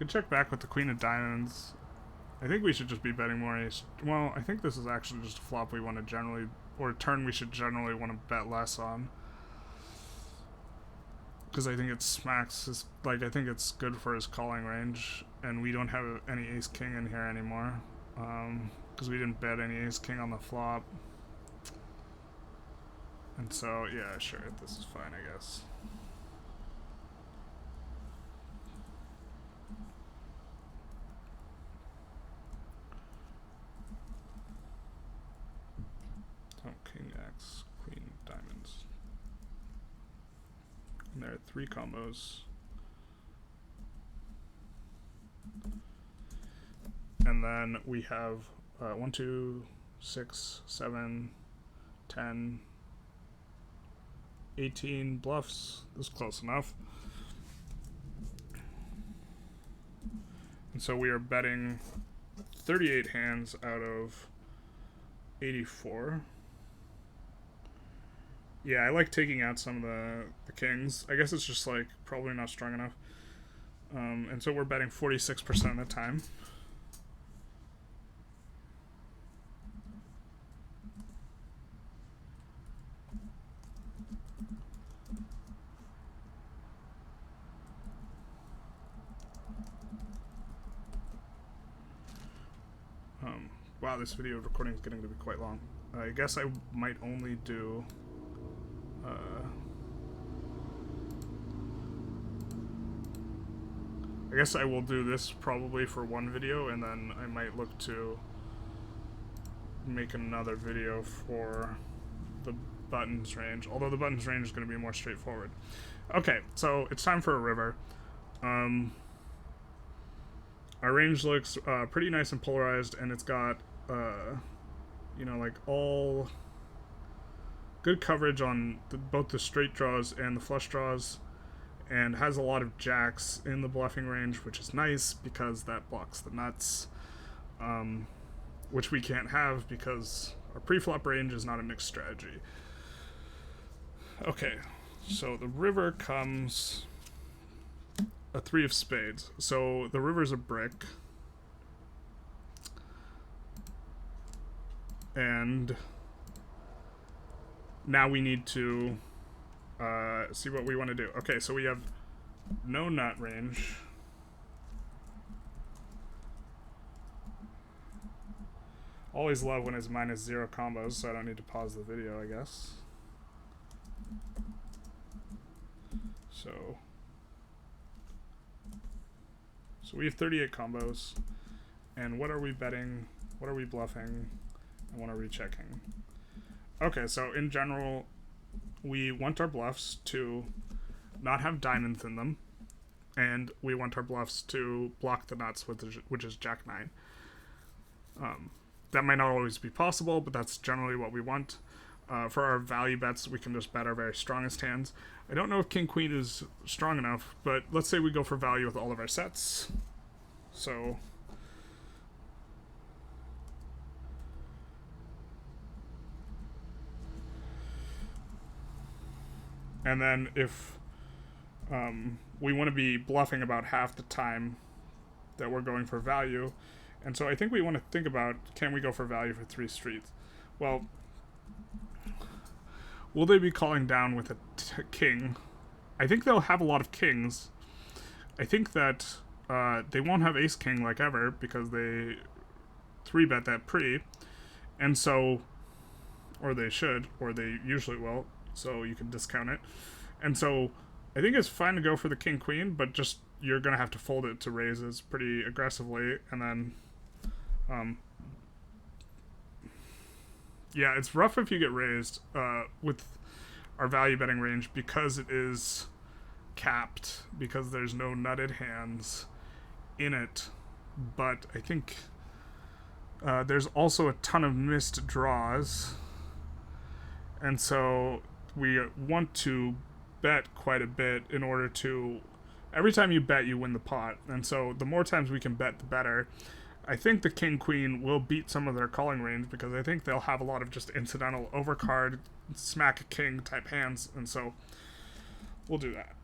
could check back with the queen of diamonds. I think we should just be betting more ace. Well, I think this is actually just a flop we want to generally, or a turn we should generally want to bet less on. Because I think it smacks his, like, I think it's good for his calling range, and we don't have any ace king in here anymore. Because we didn't bet any ace king on the flop. And so, yeah, sure, this is fine, I guess. Oh, king X, queen diamonds. And there are 3 combos. And then we have 1, 2, 6, 7, 10, 18 bluffs. This is close enough. And so we are betting 38 hands out of 84. Yeah, I like taking out some of the kings. I guess it's just like probably not strong enough. And so we're betting 46% of the time. Wow, this video recording is getting to be quite long. I guess I might only do I guess I will do this probably for one video, and then I might look to make another video for the buttons range, although the buttons range is going to be more straightforward. Okay, so it's time for a river. Our range looks pretty nice and polarized, and it's got you know, like all good coverage on both the straight draws and the flush draws, and has a lot of jacks in the bluffing range, which is nice because that blocks the nuts, which we can't have because our pre-flop range is not a mixed strategy. Okay, so the river comes a 3 of spades. So the river's a brick. And now we need to see what we want to do. Okay, so we have no nut range. Always love when it's -0 combos, so I don't need to pause the video, I guess. So we have 38 combos. And what are we betting? What are we bluffing? And what are we checking? Okay, so in general, we want our bluffs to not have diamonds in them, and we want our bluffs to block the nuts, which is Jack 9. That might not always be possible, but that's generally what we want. For our value bets, we can just bet our very strongest hands. I don't know if King Queen is strong enough, but let's say we go for value with all of our sets. So and then if we want to be bluffing about half the time that we're going for value. And so I think we want to think about, can we go for value for 3 streets? Well, will they be calling down with a king? I think they'll have a lot of kings. I think that they won't have ace king like ever because they 3-bet that pre. And so, or they should, or they usually will, so you can discount it. And so I think it's fine to go for the king queen, but just you're going to have to fold it to raises pretty aggressively. And then, yeah, it's rough if you get raised with our value betting range because it is capped, because there's no nutted hands in it. But I think there's also a ton of missed draws. And so we want to bet quite a bit in order to... Every time you bet, you win the pot. And so the more times we can bet, the better. I think the king-queen will beat some of their calling range because I think they'll have a lot of just incidental overcard, smack a king type hands. And so we'll do that.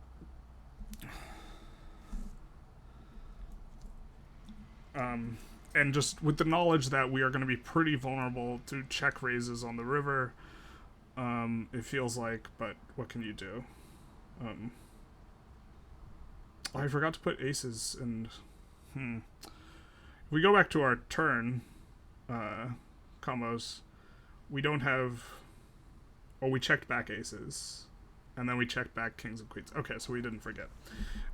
And just with the knowledge that we are going to be pretty vulnerable to check raises on the river, it feels like, but what can you do? I forgot to put aces and if we go back to our turn combos, we don't have, oh, we checked back aces and then we checked back kings and queens. Okay, so we didn't forget.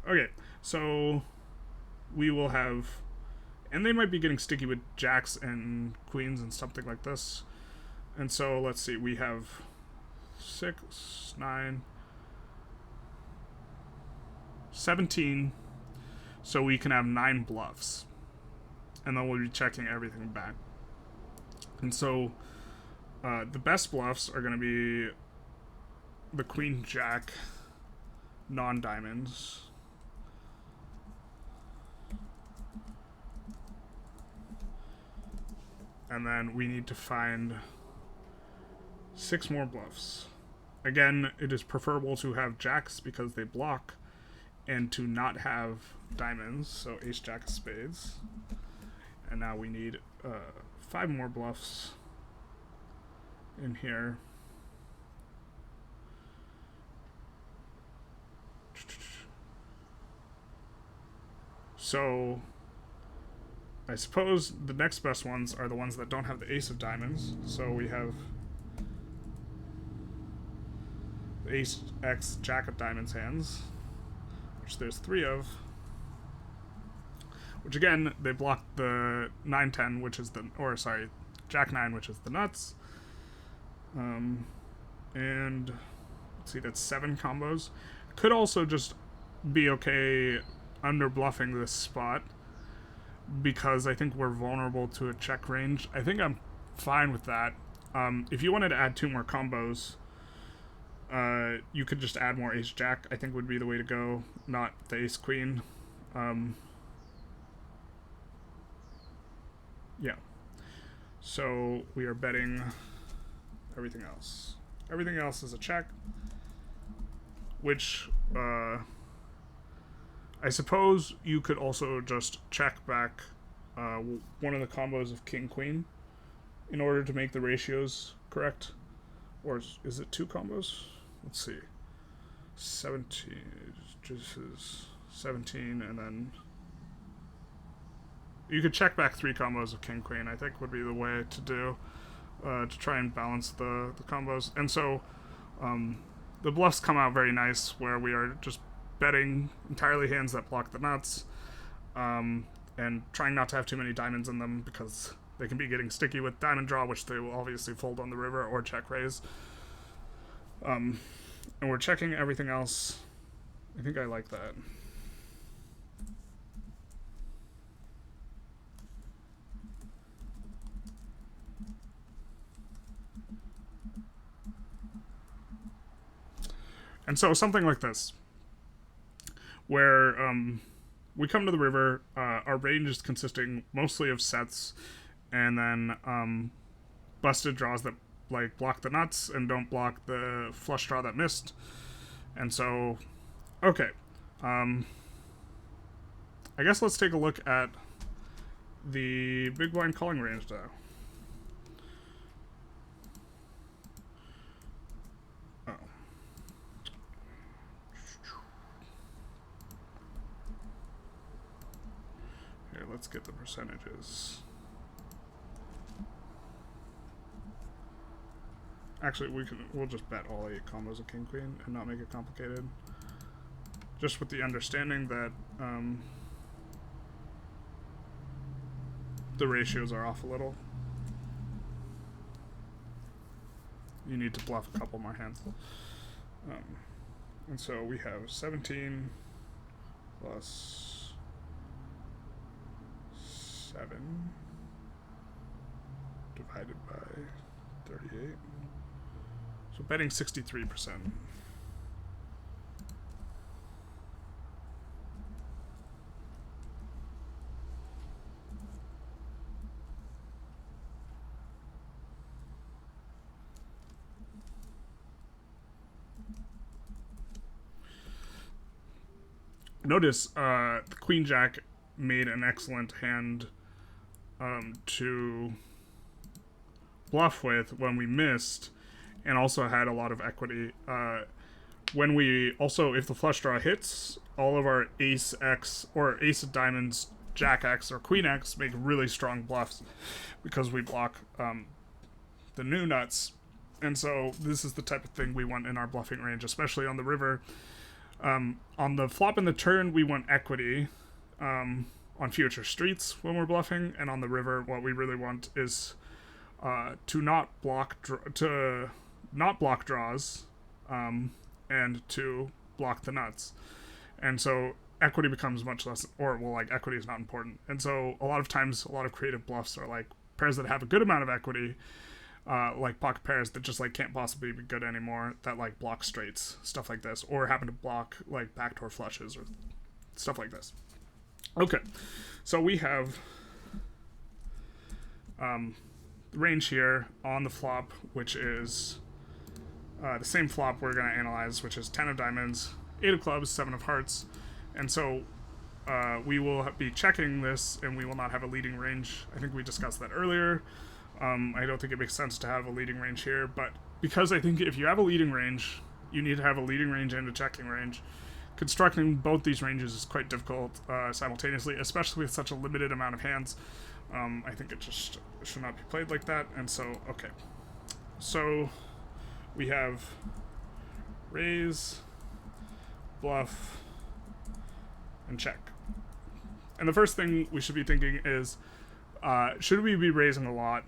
Okay, so we will have, and they might be getting sticky with jacks and queens and something like this. And so let's see, we have 6, 9, 17, so we can have 9 bluffs, and then we'll be checking everything back. And so the best bluffs are going to be the queen jack non-diamonds, and then we need to find 6 more bluffs. Again, it is preferable to have jacks because they block, and to not have diamonds, so ace jack of spades. And now we need 5 more bluffs in here. So I suppose the next best ones are the ones that don't have the ace of diamonds. So we have the ace x jack of diamonds hands, which there's 3 of, which again, they block the 9-10, which is the, or sorry, jack-9, which is the nuts. And let's see, that's 7 combos. Could also just be okay under bluffing this spot because I think we're vulnerable to a check range. I think I'm fine with that. If you wanted to add 2 more combos, you could just add more ace jack, I think would be the way to go, not the ace queen. Yeah. So we are betting everything else. Everything else is a check, which I suppose you could also just check back one of the combos of king queen in order to make the ratios correct. Or is it 2 combos? Let's see. 17. This is 17, and then you could check back 3 combos of king queen, I think would be the way to do, to try and balance the combos. And so the bluffs come out very nice, where we are just betting entirely hands that block the nuts, and trying not to have too many diamonds in them because they can be getting sticky with diamond draw, which they will obviously fold on the river or check raise. And we're checking everything else. I think I like that. And so something like this, where we come to the river, our range is consisting mostly of sets, and then busted draws that like block the nuts and don't block the flush draw that missed. And so, okay, I guess let's take a look at the big blind calling range though. Oh. Here, let's get the percentages. Actually, we'll just bet all 8 combos of king queen and not make it complicated. Just with the understanding that the ratios are off a little. You need to bluff a couple more hands. And so we have 17 plus 7 divided by 38. So betting 63%. Notice the Queen Jack made an excellent hand to bluff with when we missed, and also had a lot of equity. When we also, if the flush draw hits, all of our ace X or ace of diamonds, jack X or queen X make really strong bluffs because we block the new nuts. And so this is the type of thing we want in our bluffing range, especially on the river. On the flop and the turn, we want equity on future streets when we're bluffing, and on the river, what we really want is to not block draws, and to block the nuts. And so equity becomes much less, or well, like equity is not important. And so a lot of times, a lot of creative bluffs are like pairs that have a good amount of equity, like pocket pairs that just like can't possibly be good anymore, that like block straights, stuff like this, or happen to block like backdoor flushes or stuff like this. Okay, so we have range here on the flop, which is the same flop we're going to analyze, which is 10 of diamonds, 8 of clubs, 7 of hearts. And so we will be checking this, and we will not have a leading range. I think we discussed that earlier. I don't think it makes sense to have a leading range here, but because I think if you have a leading range, you need to have a leading range and a checking range. Constructing both these ranges is quite difficult simultaneously, especially with such a limited amount of hands. I think it just should not be played like that. And so, okay. So we have raise, bluff, and check. And the first thing we should be thinking is, should we be raising a lot,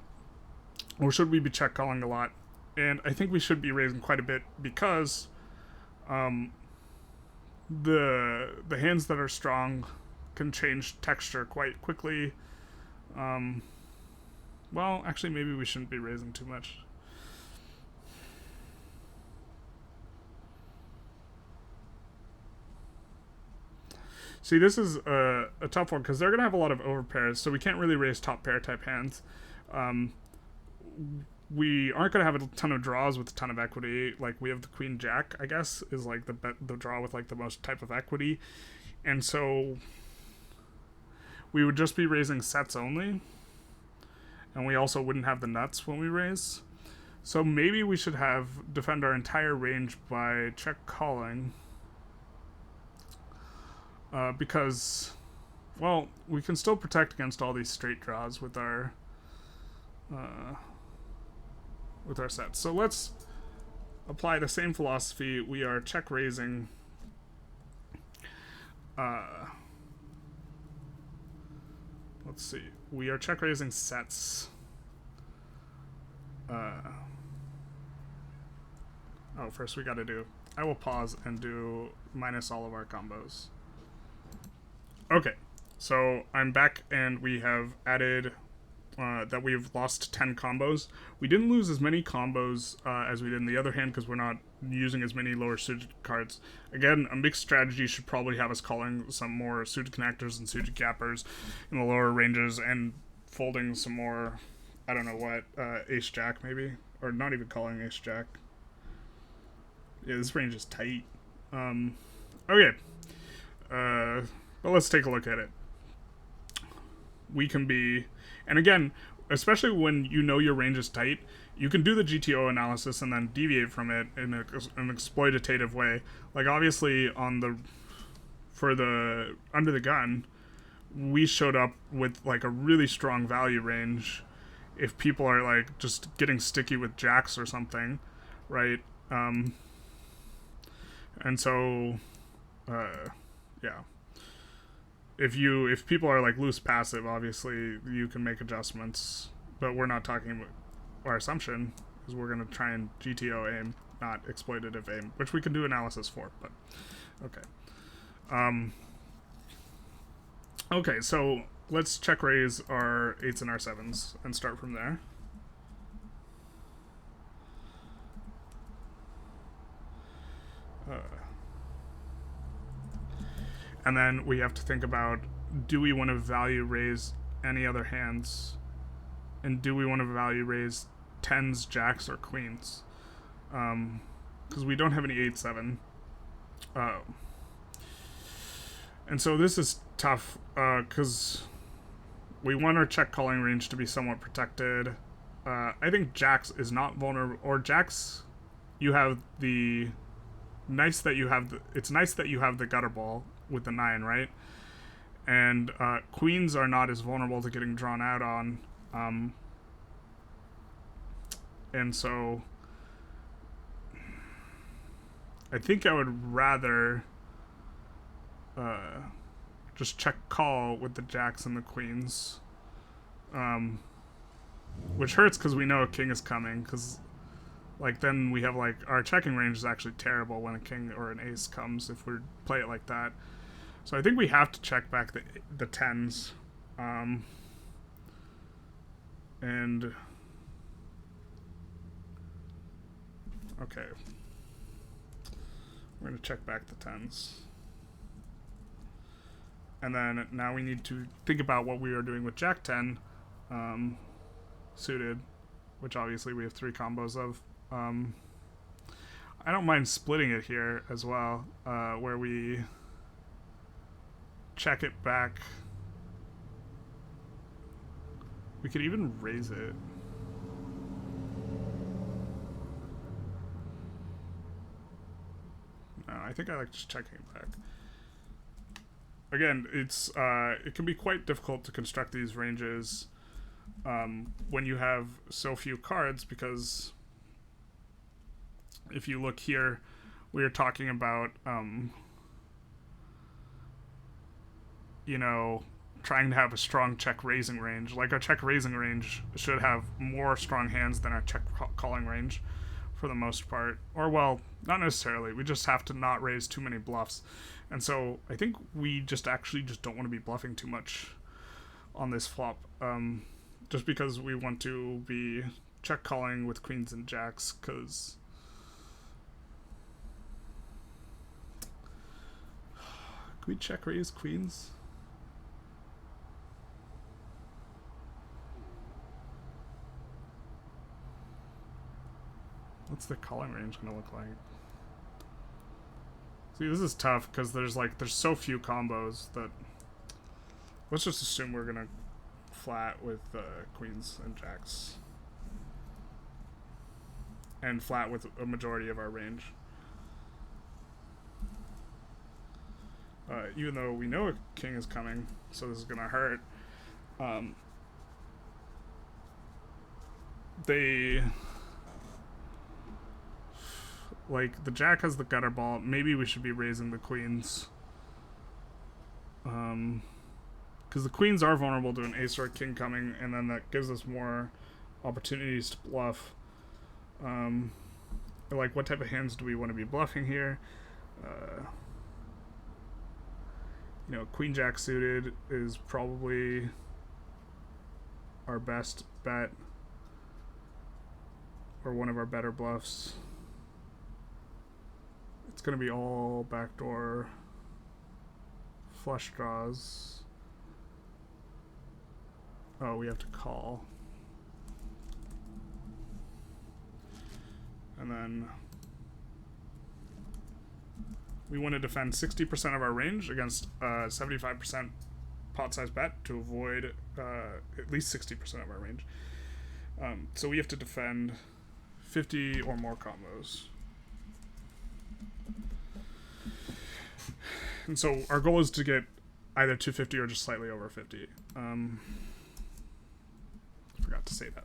or should we be check calling a lot? And I think we should be raising quite a bit, because the hands that are strong can change texture quite quickly. Well, actually, maybe we shouldn't be raising too much. See, this is a tough one, because they're going to have a lot of overpairs, so we can't really raise top pair type hands. We aren't going to have a ton of draws with a ton of equity. Like, we have the queen jack, I guess, is like the draw with like the most type of equity. And so we would just be raising sets only. And we also wouldn't have the nuts when we raise. So maybe we should defend our entire range by check calling. Because, well, we can still protect against all these straight draws with our sets. So let's apply the same philosophy. We are check raising. Let's see. We are check raising sets. First we got to do. I will pause and do minus all of our combos. Okay, so I'm back, and we have added that we've lost 10 combos. We didn't lose as many combos as we did in the other hand, because we're not using as many lower suited cards. Again, a mixed strategy should probably have us calling some more suited connectors and suited gappers in the lower ranges, and folding some more, I don't know what, ace jack maybe? Or not even calling ace jack. Yeah, this range is tight. Okay. But let's take a look at it. We can be, and again, especially when you know your range is tight, you can do the GTO analysis and then deviate from it in an exploitative way. Like obviously for the under the gun, we showed up with like a really strong value range if people are like just getting sticky with jacks or something, right? And so yeah, if people are like loose passive, obviously you can make adjustments, but we're not talking about, our assumption is we're going to try and GTO aim, not exploitative aim, which we can do analysis for, but okay. Okay, so let's check raise our 8s and our 7s and start from there. And then we have to think about, do we want to value raise any other hands? And do we want to value raise 10s, jacks, or queens? Because we don't have any 8-7. And so this is tough because we want our check calling range to be somewhat protected. I think jacks is not vulnerable, or jacks, you have the nice that you have it's nice that you have the gutter ball with the 9, right? And queens are not as vulnerable to getting drawn out on. And so I think I would rather just check call with the jacks and the queens, which hurts because we know a king is coming, because like then we have like our checking range is actually terrible when a king or an ace comes if we play it like that. So I think we have to check back the 10s, and okay, we're gonna check back the 10s. And then now we need to think about what we are doing with Jack 10 suited, which obviously we have 3 combos of. I don't mind splitting it here as well, where we check it back. We could even raise it. No, I think I like just checking it back. Again, it can be quite difficult to construct these ranges when you have so few cards, because if you look here, we are talking about you know, trying to have a strong check raising range. Like our check raising range should have more strong hands than our check calling range for the most part. Or well, not necessarily. We just have to not raise too many bluffs. And so I think we just actually just don't want to be bluffing too much on this flop. Just because we want to be check calling with queens and jacks, because can we check raise queens? What's the calling range gonna look like? See, this is tough because there's so few combos that let's just assume we're gonna flat with queens and jacks, and flat with a majority of our range. Even though we know a king is coming, so this is gonna hurt. Like, the jack has the gutter ball. Maybe we should be raising the queens. Because the queens are vulnerable to an ace or a king coming, and then that gives us more opportunities to bluff. Like, what type of hands do we want to be bluffing here? You know, queen jack suited is probably our best bet, or one of our better bluffs. It's going to be all backdoor flush draws. Oh, we have to call. And then we want to defend 60% of our range against 75% pot size bet to avoid at least 60% of our range. So we have to defend 50 or more combos. And so our goal is to get either 250 or just slightly over 50. Forgot to say that.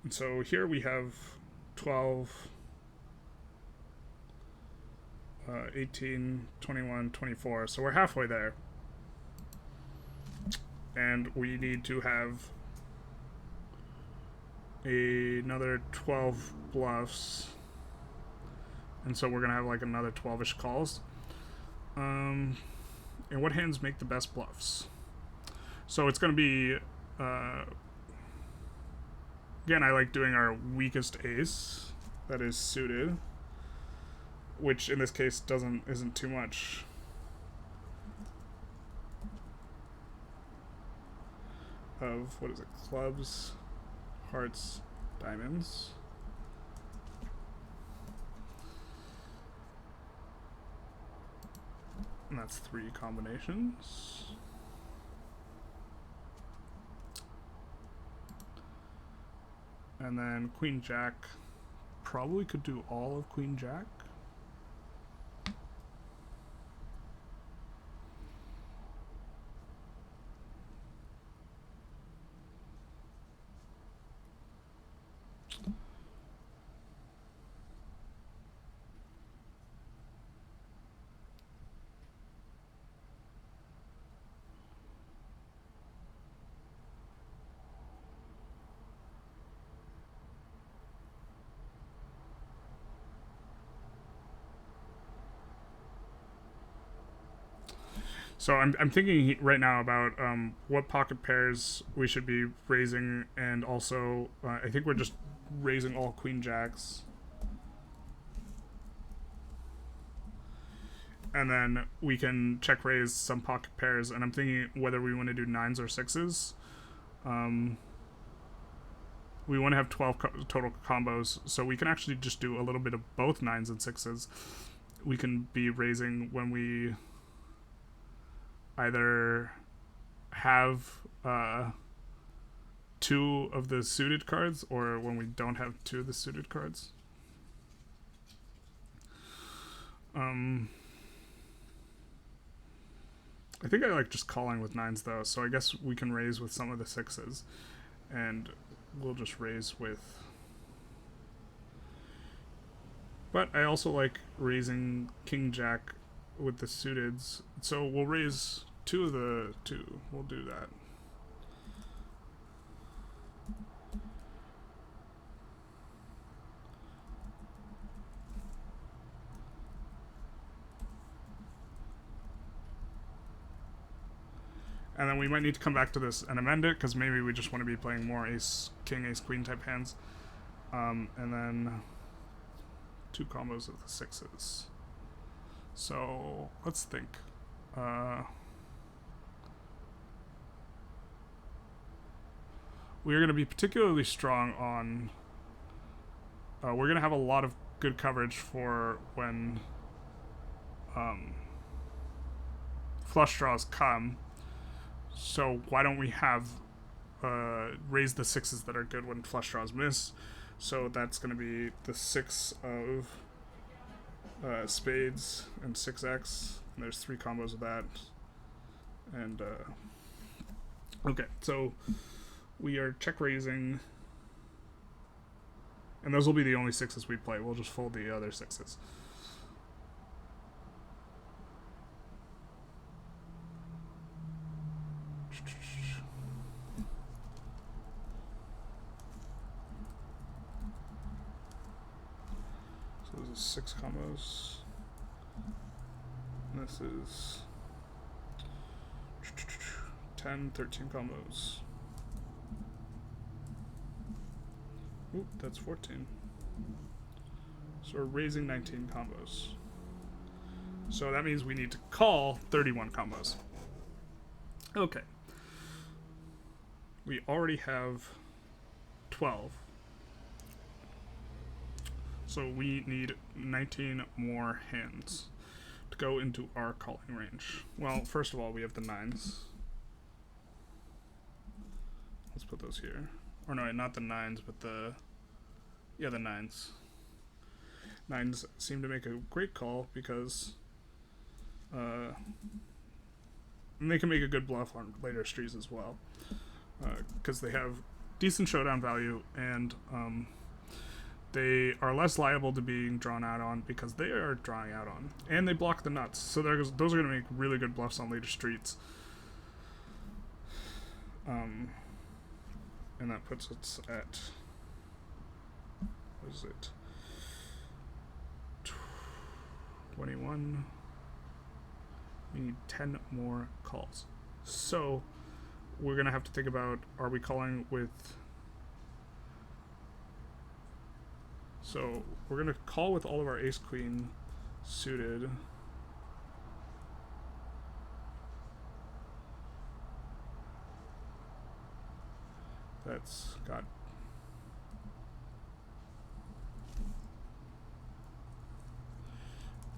And so here we have 12, 18, 21, 24. So we're halfway there. And we need to have another 12 bluffs. And so we're going to have like another 12-ish calls. And what hands make the best bluffs? So it's going to be... again, I like doing our weakest ace that is suited, which in this case isn't too much. Of, what is it, clubs, hearts, diamonds. And that's 3 combinations. And then Queen Jack, probably could do all of Queen Jack. So I'm thinking right now about what pocket pairs we should be raising, and also I think we're just raising all Queen Jacks. And then we can check raise some pocket pairs, and I'm thinking whether we want to do 9s or 6s. We want to have 12 total combos, so we can actually just do a little bit of both 9s and 6s. We can be raising when we either have 2 of the suited cards, or when we don't have 2 of the suited cards. I think I like just calling with 9s though, so I guess we can raise with some of the 6s, and we'll just raise with... But I also like raising King Jack with the suiteds, so we'll raise 2 of the 2. We'll do that. And then we might need to come back to this and amend it, because maybe we just want to be playing more ace, king, ace, queen type hands. And then 2 combos of the 6s. So let's think. We're going to be particularly strong on... we're going to have a lot of good coverage for when flush draws come. So why don't we have raise the 6s that are good when flush draws miss? So that's going to be the 6 of spades and 6x. And there's 3 combos of that. And okay, so we are check raising, and those will be the only 6s we play. We'll just fold the other 6s. So this is 6 combos. And this is 10, 13 combos. Oop, that's 14. So we're raising 19 combos. So that means we need to call 31 combos. Okay. We already have 12. So we need 19 more hands to go into our calling range. Well, first of all, we have the 9s. Let's put those here. Or no, not the 9s, but the 9s. 9s seem to make a great call because they can make a good bluff on later streets as well. Because they have decent showdown value, and they are less liable to being drawn out on because they are drawing out on. And they block the nuts. So those are going to make really good bluffs on later streets. And that puts us at, what is it? 21. We need 10 more calls. So we're going to have to think about, are we calling with... So we're going to call with all of our ace-queen suited. That's got...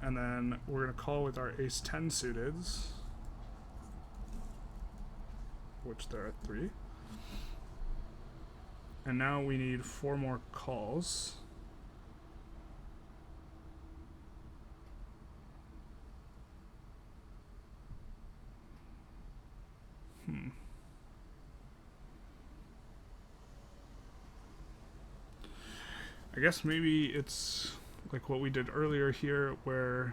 And then we're going to call with our ace-10 suiteds, which there are 3. And now we need 4 more calls. I guess maybe it's like what we did earlier here, where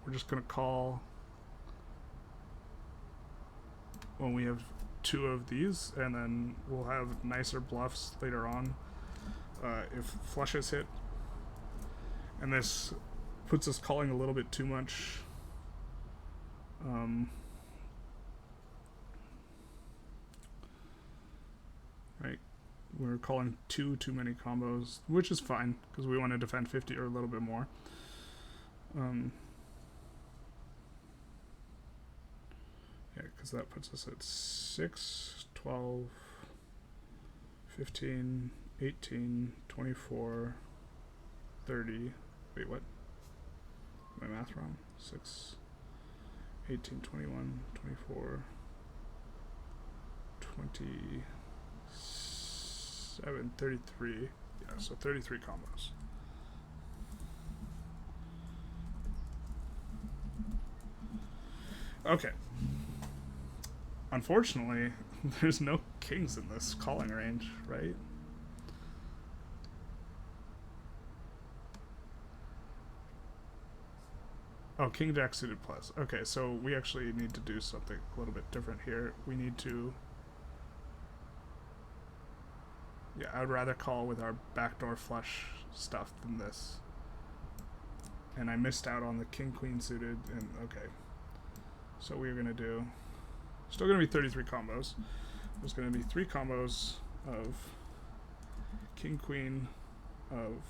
we're just going to call when we have 2 of these, and then we'll have nicer bluffs later on if flushes hit. And this puts us calling a little bit too much. Right. We're calling too many combos, which is fine because we want to defend 50 or a little bit more. Yeah, because that puts us at 6, 12, 15, 18, 24, 30. Wait, what? My math wrong. 6, 18, 21, 24, 27, 33. Yeah, so 33 combos. Okay. Unfortunately, there's no kings in this calling range, right? Oh, king jack suited plus. Okay, so we actually need to do something a little bit different here. We need to... Yeah, I would rather call with our backdoor flush stuff than this. And I missed out on the king-queen suited, and okay. So we're going to do... Still going to be 33 combos. There's going to be 3 combos of king-queen, of...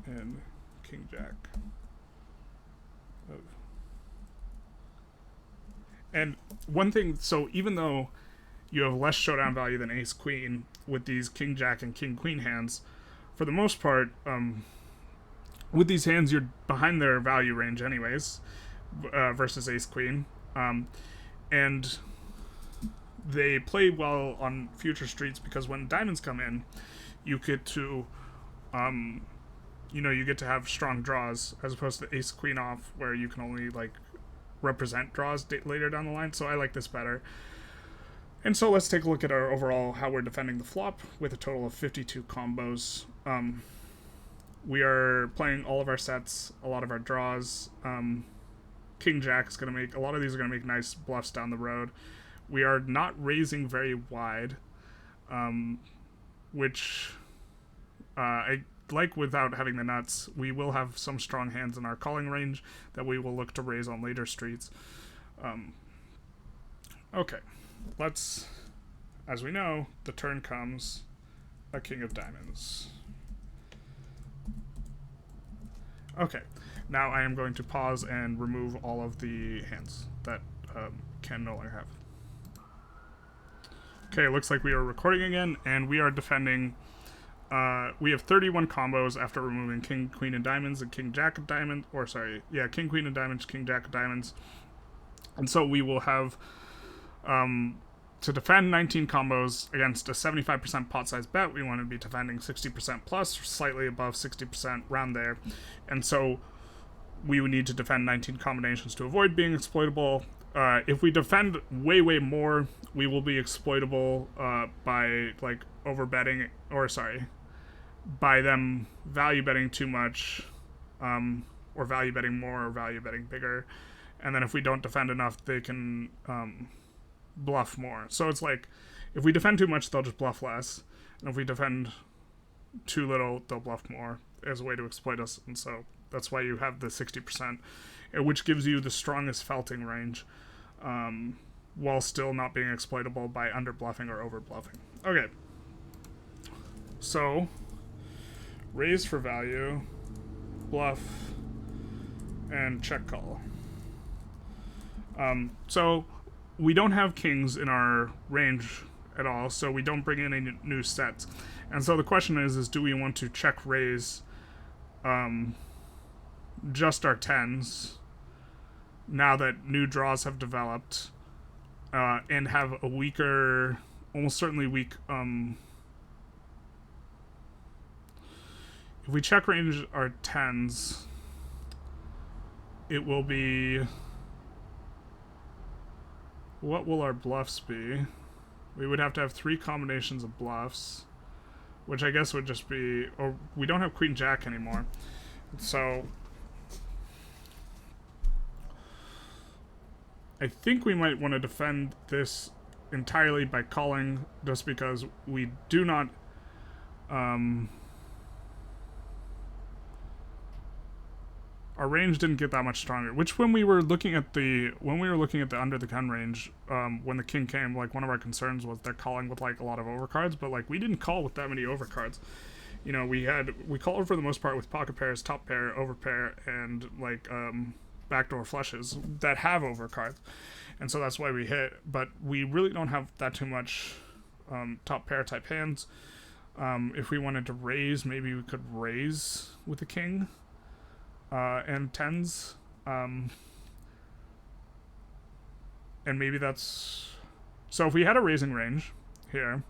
and king-jack. Of... And one thing, so even though you have less showdown value than ace-queen with these king-jack and king-queen hands, for the most part, with these hands, you're behind their value range anyways, versus ace-queen. And they play well on future streets because when diamonds come in, you get to, you get to have strong draws as opposed to ace-queen off where you can only, like, represent draws later down the line. So I like this better. And so let's take a look at our overall how we're defending the flop with a total of 52 combos. We are playing all of our sets, a lot of our draws. King Jack is going to make, a lot of these are going to make nice bluffs down the road. We are not raising very wide, which I like without having the nuts. We will have some strong hands in our calling range that we will look to raise on later streets. Okay, let's, as we know, the turn comes a king of diamonds. Okay, now I am going to pause and remove all of the hands that Ken no longer have. Okay, it looks like we are recording again, and we are defending. We have 31 combos after removing King, Queen, and Diamonds, and King, Jack of Diamonds. Or, sorry, yeah, King, Queen, and Diamonds, King, Jack of Diamonds. And so we will have to defend 19 combos against a 75% pot size bet. We want to be defending 60% plus, slightly above 60%, around there. And so we would need to defend 19 combinations to avoid being exploitable. If we defend way more, we will be exploitable by like overbetting, or sorry, by them value betting too much, or value betting more, or value betting bigger. And then if we don't defend enough, they can bluff more. So it's like, if we defend too much, they'll just bluff less. And if we defend too little, they'll bluff more as a way to exploit us. And so that's why you have the 60%, which gives you the strongest felting range, while still not being exploitable by under bluffing or over bluffing. Okay. So, raise for value, bluff, and check call. So we don't have kings in our range at all, so we don't bring in any new sets. And so the question is do we want to check raise just our 10s now that new draws have developed, and have a weaker, almost certainly weak, if we check range our 10s, it will be, what will our bluffs be? We would have to have 3 combinations of bluffs, which I guess would just be, or we don't have Queen Jack anymore. So I think we might want to defend this entirely by calling, just because we do not our range didn't get that much stronger. Which, when we were looking at the under the gun range, when the king came, like, one of our concerns was they're calling with like a lot of overcards, but like we didn't call with that many overcards. You know, we called for the most part with pocket pairs, top pair, overpair, and like backdoor flushes that have overcards, and so that's why we hit. But we really don't have that too much top pair type hands. If we wanted to raise, maybe we could raise with the king and 10s, and maybe that's, so if we had a raising range here,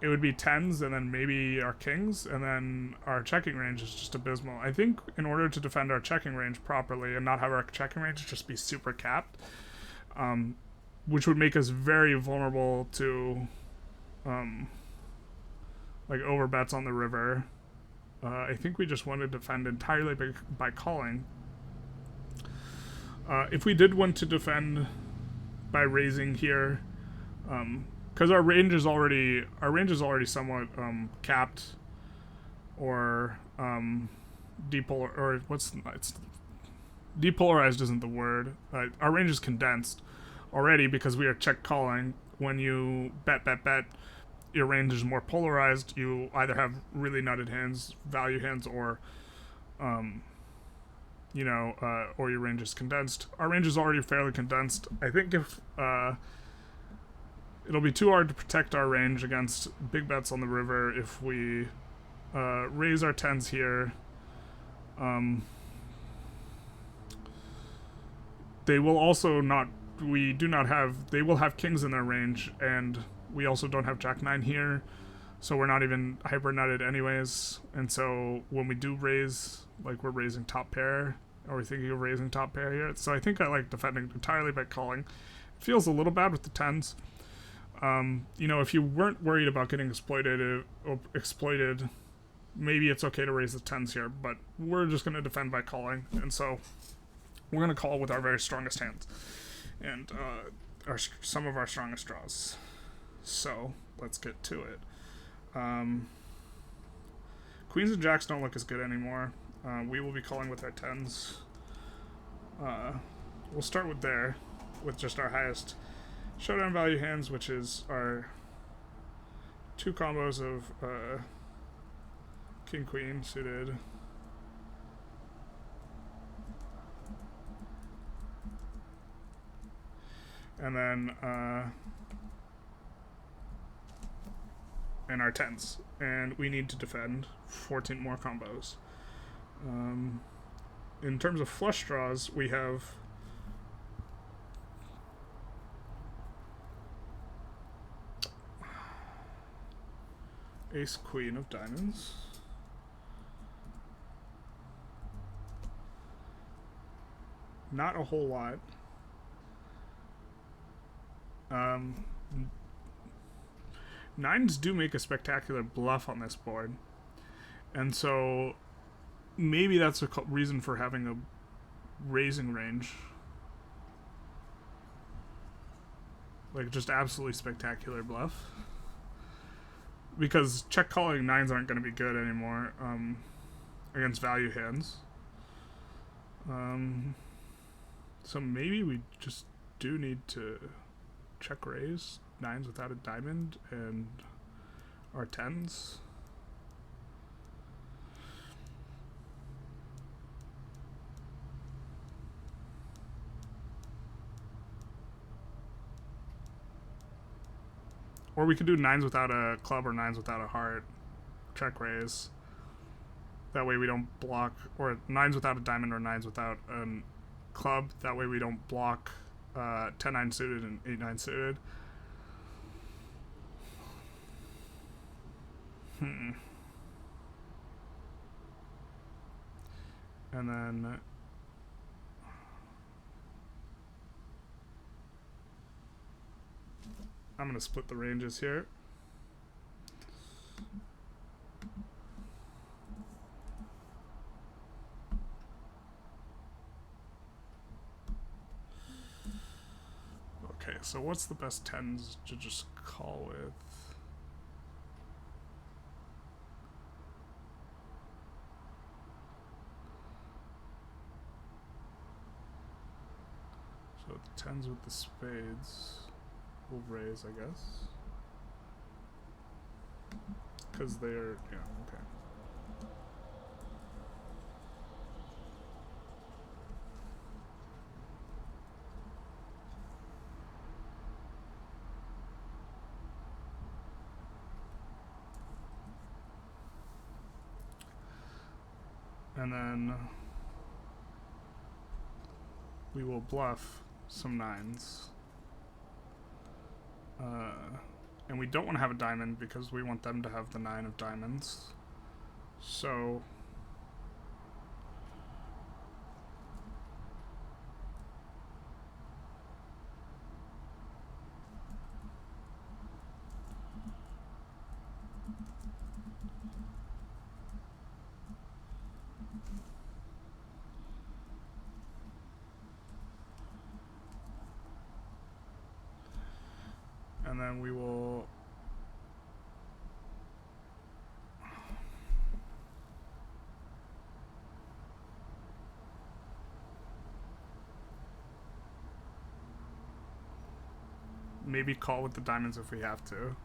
it would be 10s and then maybe our kings, and then our checking range is just abysmal. I think in order to defend our checking range properly and not have our checking range just be super capped, which would make us very vulnerable to like overbets on the river, I think we just want to defend entirely by calling. If we did want to defend by raising here, because our range is already somewhat capped, or depolarized isn't the word. Our range is condensed already because we are check calling. When you bet, your range is more polarized. You either have really nutted hands, value hands, or or your range is condensed. Our range is already fairly condensed. I think if it'll be too hard to protect our range against big bets on the river if we raise our 10s here. They will also not, they will have kings in their range, and we also don't have Jack 9 here, so we're not even hyper nutted anyways. And so when we do raise, like, we're raising top pair, or we're thinking of raising top pair here. So I think I like defending entirely by calling. It feels a little bad with the 10s. If you weren't worried about getting exploited, maybe it's okay to raise the 10s here, but we're just going to defend by calling, and so we're going to call with our very strongest hands, and some of our strongest draws. So let's get to it. Queens and jacks don't look as good anymore. We will be calling with our 10s. We'll start with just our highest showdown value hands, which is our 2 combos of king queen suited, And then and our 10s. And we need to defend 14 more combos. In terms of flush draws, we have Ace Queen of Diamonds. Not a whole lot. Nines do make a spectacular bluff on this board. And so maybe that's a reason for having a raising range. Like, just absolutely spectacular bluff. Because check calling nines aren't going to be good anymore against value hands. So maybe we just do need to check raise nines without a diamond and our 10s. Or we could do nines without a club or nines without a heart. Check raise. That way we don't block, or nines without a diamond or nines without a club. That way we don't block 10-9 suited and 8-9 suited. And then I'm going to split the ranges here. Okay, so what's the best 10s to just call with? So the 10s with the spades will raise, I guess. Because they're, yeah, okay. And then we will bluff some nines. And we don't want to have a diamond because we want them to have the 9 of diamonds. So and then we will maybe call with the diamonds if we have to.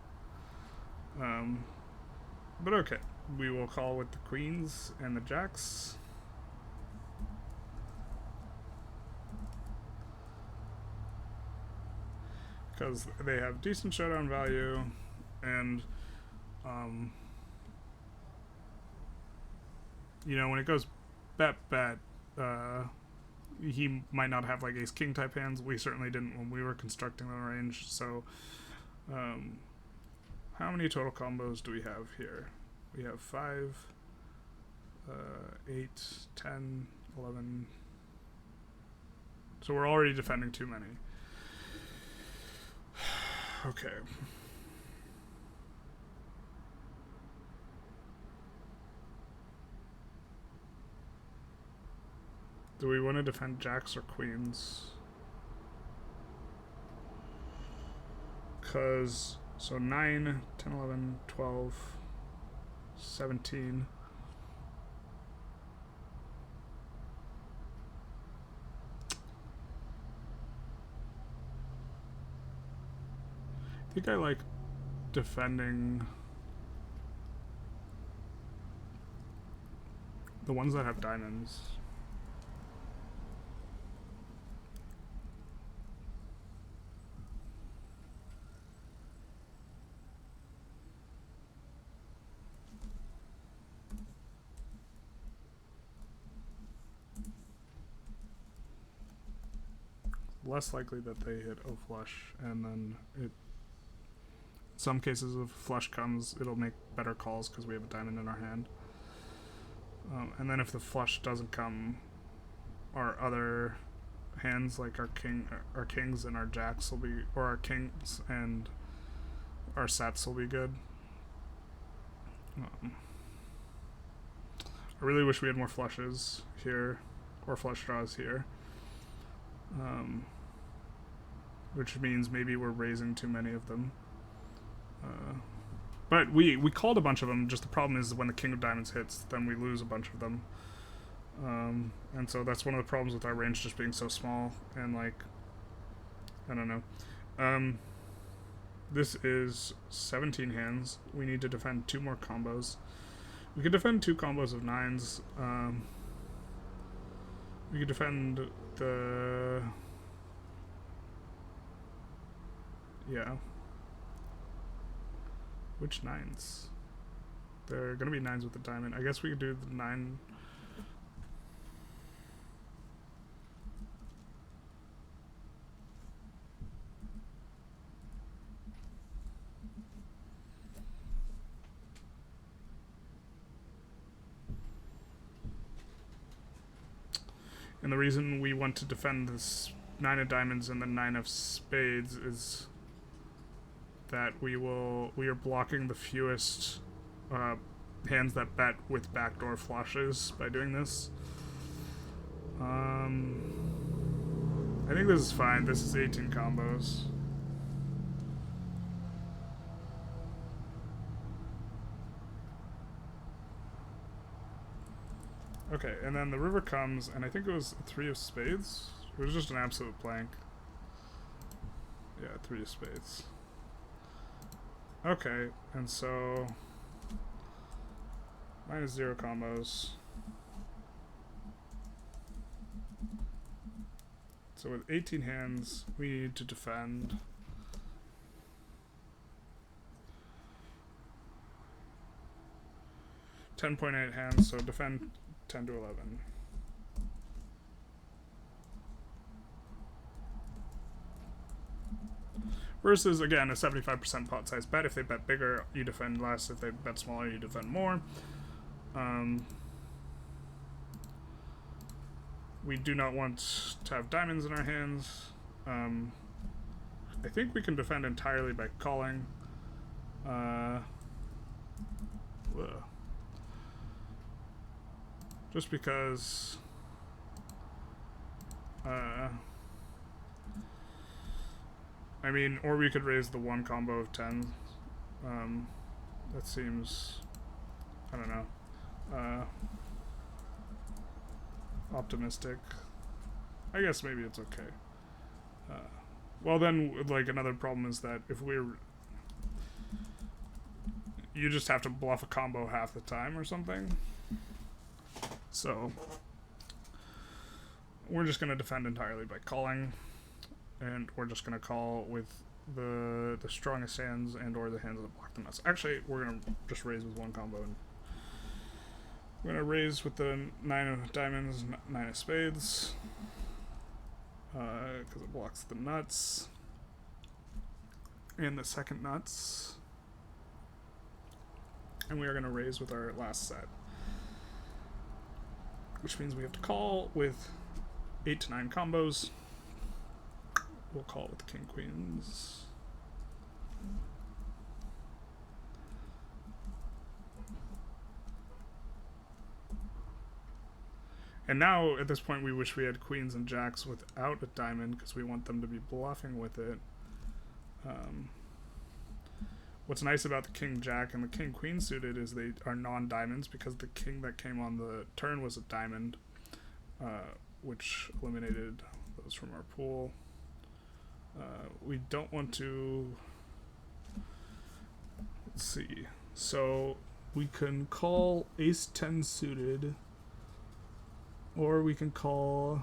But okay, we will call with the queens and the jacks. Because they have decent showdown value, and you know, when it goes bet, he might not have like ace king type hands. We certainly didn't when we were constructing the range. So how many total combos do we have here? We have 5, 8, 10, 11. So we're already defending too many. Okay. Do we want to defend jacks or queens? Because, so 9, 10, 11, 12, 17. I think I like defending the ones that have diamonds. less likely that they hit O flush, and then some cases if flush comes, it'll make better calls because we have a diamond in our hand. And then if the flush doesn't come, our other hands like our kings and our jacks will be, or our kings and our sets will be good. I really wish we had more flushes here, or flush draws here. Which means maybe we're raising too many of them. But we called a bunch of them, just the problem is when the king of diamonds hits, then we lose a bunch of them. And so that's one of the problems with our range just being so small, and like, I don't know. This is 17 hands. We need to defend 2 more combos. We could defend 2 combos of 9s. We could defend the... Yeah. Which 9s? They're gonna be 9s with the diamond. I guess we could do the 9... And the reason we want to defend this 9 of diamonds and the 9 of spades is that we are blocking the fewest hands that bet with backdoor flushes by doing this. I think this is fine. This is 18 combos. Okay, and then the river comes, and I think it was 3 of spades. It was just an absolute blank. Yeah, 3 of spades. Okay, and so -0 combos. So with 18 hands, we need to defend 10.8 hands, so defend 10 to 11. Versus, again, a 75% pot size bet. If they bet bigger, you defend less. If they bet smaller, you defend more. We do not want to have diamonds in our hands. I think we can defend entirely by calling. Just because... I mean, or we could raise the 1 combo of 10. That seems... I don't know. Optimistic. I guess maybe it's okay. Well then, like, another problem is that if we're... You just have to bluff a combo half the time or something. So... We're just going to defend entirely by calling. And we're just going to call with the strongest hands and or the hands that block the nuts. Actually, we're going to just raise with 1 combo. And we're going to raise with the 9 of diamonds, 9 of spades. Because it blocks the nuts. And the second nuts. And we are going to raise with our last set. Which means we have to call with 8 to 9 combos. We'll call with king queens. And now at this point we wish we had queens and jacks without a diamond because we want them to be bluffing with it. What's nice about the king jack and the king queen suited is they are non-diamonds because the king that came on the turn was a diamond, which eliminated those from our pool. We don't want to... Let's see. So we can call ace 10 suited, or we can call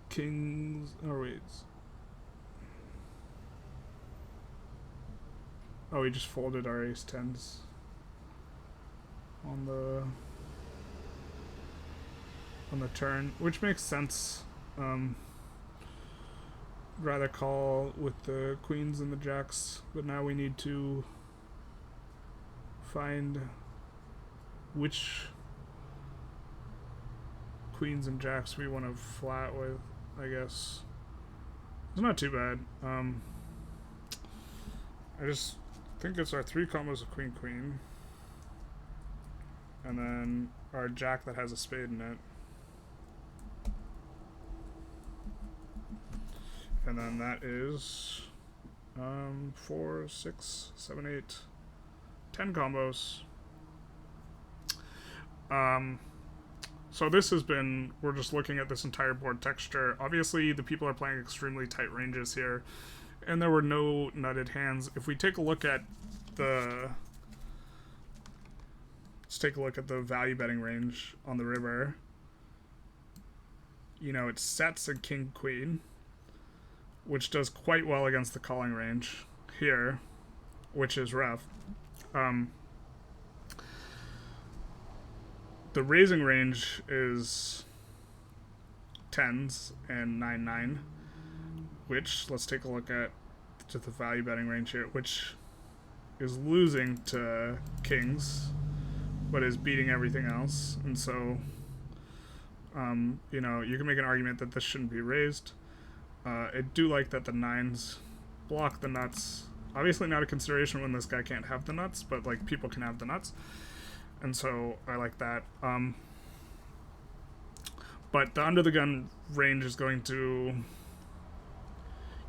kings... Oh, wait. Oh, we just folded our ace 10s on the turn, which makes sense. Rather call with the queens and the jacks, but now we need to find which queens and jacks we want to flat with, I guess. It's not too bad. I just think it's our 3 combos of queen queen, and then our jack that has a spade in it, and then that is 4, 6, 7, 8, 10 combos. So this has been, we're just looking at this entire board texture. Obviously, the people are playing extremely tight ranges here, and there were no nutted hands. If we take a look at the, let's take a look at the value betting range on the river. You know, it sets a king queen, which does quite well against the calling range here, which is rough. The raising range is 10s and 9-9, which, let's take a look at just the value betting range here, which is losing to kings, but is beating everything else. And so, you know, you can make an argument that this shouldn't be raised. I do like that the 9s block the nuts. Obviously not a consideration when this guy can't have the nuts, but like people can have the nuts. And so I like that. But the under the gun range is going to,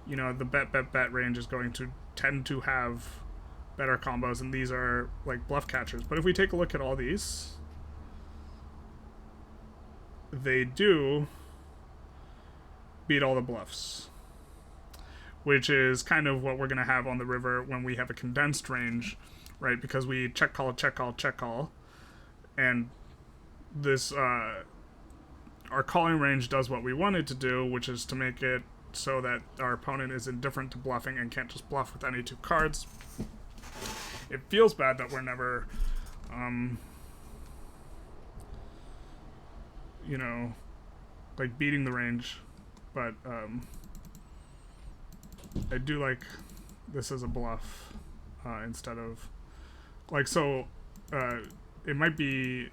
you know, the bet range is going to tend to have better combos, and these are like bluff catchers. But if we take a look at all these, they do beat all the bluffs, which is kind of what we're going to have on the river when we have a condensed range, right? Because we check call, check call, check call. And this, our calling range does what we wanted to do, which is to make it so that our opponent is indifferent to bluffing and can't just bluff with any 2 cards. It feels bad that we're never, you know, like beating the range, but I do like this as a bluff instead of, like, so it might be,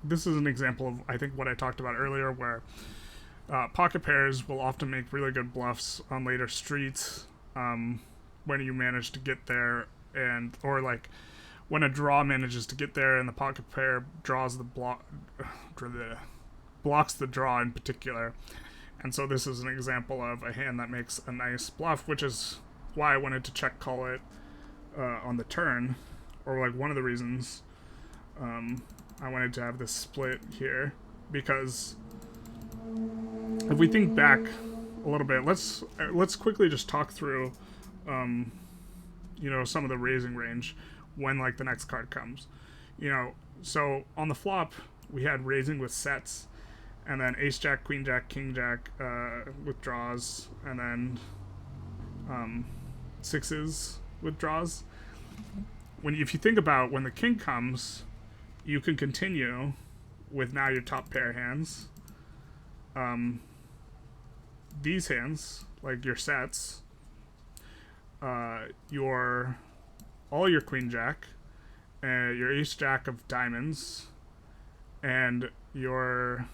this is an example of, I think, what I talked about earlier, where pocket pairs will often make really good bluffs on later streets when you manage to get there, and or like when a draw manages to get there and the pocket pair draws the blocks the draw in particular. And so this is an example of a hand that makes a nice bluff, which is why I wanted to check call it on the turn, or like one of the reasons I wanted to have this split here, because if we think back a little bit, let's quickly just talk through you know, some of the raising range when like the next card comes. You know, so on the flop we had raising with sets, and then ace jack, queen jack, king jack with draws, and then 6s with draws. If you think about when the king comes, you can continue with now your top pair hands. These hands, like your sets, all your queen jack, your ace jack of diamonds, and your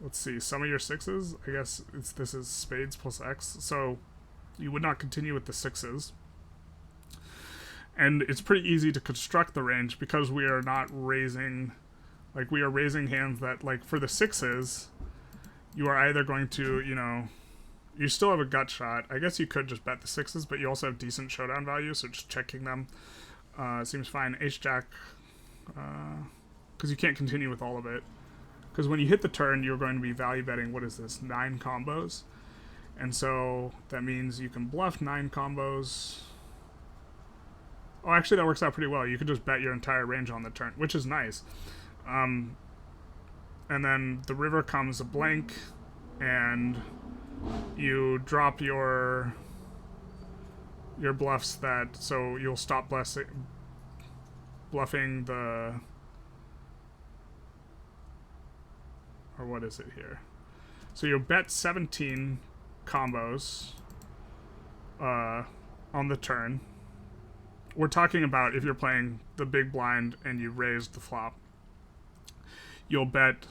let's see, some of your 6s. I guess this is spades plus X, so you would not continue with the 6s. And it's pretty easy to construct the range because we are not raising, like we are raising hands that, like for the 6s, you are either going to, you know, you still have a gut shot. I guess you could just bet the 6s, but you also have decent showdown value, so just checking them seems fine. Ace jack, because you can't continue with all of it. Because when you hit the turn, you're going to be value betting, what is this, 9 combos? And so that means you can bluff 9 combos. Oh, actually, that works out pretty well. You could just bet your entire range on the turn, which is nice. And then the river comes a blank, and you drop your bluffs that, so you'll stop bluffing the or what is it here? So you'll bet 17 combos on the turn. We're talking about if you're playing the big blind and you raised the flop. You'll bet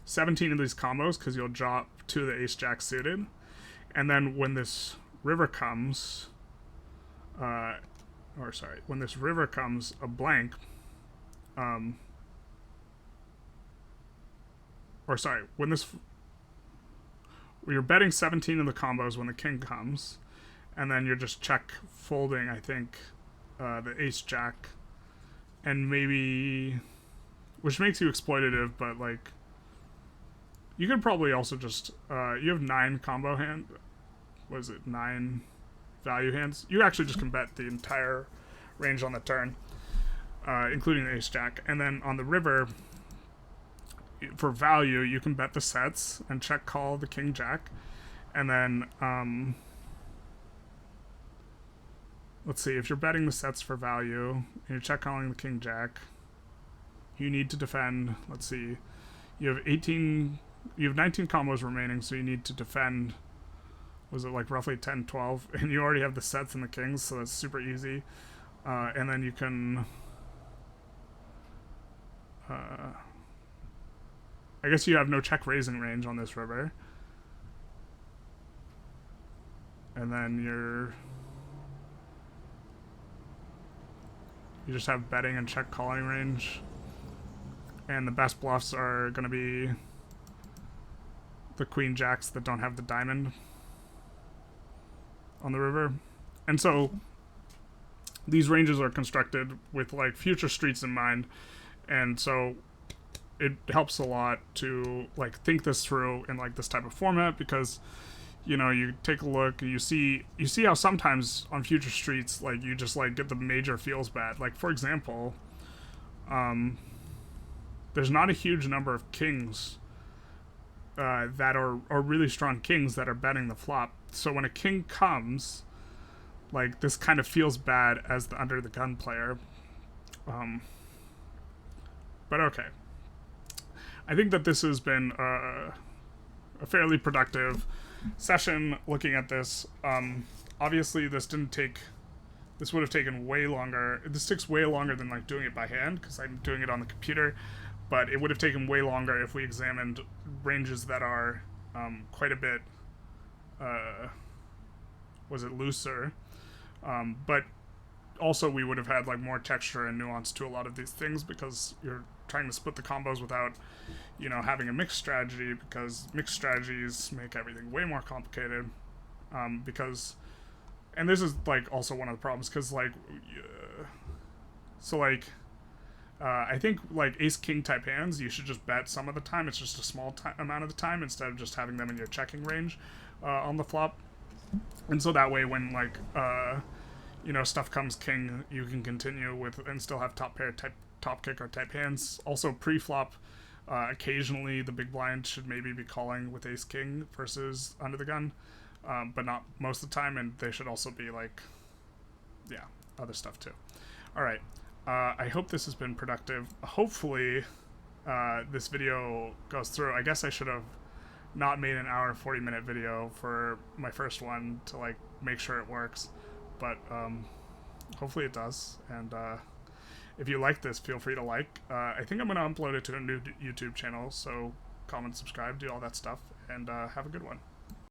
17 of these combos because you'll drop 2 of the ace jack suited. And then when this river comes, when this river comes a blank, when you're betting 17 of the combos when the king comes, and then you're just check folding, I think, the ace jack, and maybe, which makes you exploitative, but like, you could probably also just, you have 9 combo hand, what is it, 9 value hands? You actually just can bet the entire range on the turn, including the ace jack, and then on the river, for value, you can bet the sets and check call the king jack, and then, let's see, if you're betting the sets for value, and you're check calling the king jack, you need to defend, let's see, you have 19 combos remaining, so you need to defend, was it like roughly 10, 12, and you already have the sets and the kings, so that's super easy, and then you can, I guess you have no check raising range on this river, and then you just have betting and check calling range, and the best bluffs are going to be the queen jacks that don't have the diamond on the river. And so these ranges are constructed with like future streets in mind, and so it helps a lot to like think this through in like this type of format, because you know, you take a look, you see how sometimes on future streets, like, you just, like, get the major feels bad. Like, for example, there's not a huge number of kings that are really strong kings that are betting the flop. So when a king comes, like, this kind of feels bad as the under the gun player. But okay. I think that this has been a fairly productive session looking at this. Obviously this would have taken way longer. This takes way longer than like doing it by hand, because I'm doing it on the computer, but it would have taken way longer if we examined ranges that are quite a bit looser, but also we would have had like more texture and nuance to a lot of these things, because you're trying to split the combos without, you know, having a mixed strategy, because mixed strategies make everything way more complicated, because, and this is like also one of the problems, because like, I think like ace king type hands, you should just bet some of the time. It's just a small amount of the time, instead of just having them in your checking range on the flop. And so that way when like, you know, stuff comes king, you can continue with and still have top pair type, top kicker type hands. Also pre-flop, occasionally the big blind should maybe be calling with ace king versus under the gun, but not most of the time, and they should also be like, yeah, other stuff too. All right, I hope this has been productive. Hopefully this video goes through. I guess I should have not made an hour and 40-minute video for my first one to like make sure it works, but hopefully it does. And if you like this, feel free to like. I think I'm going to upload it to a new YouTube channel, so comment, subscribe, do all that stuff, and have a good one.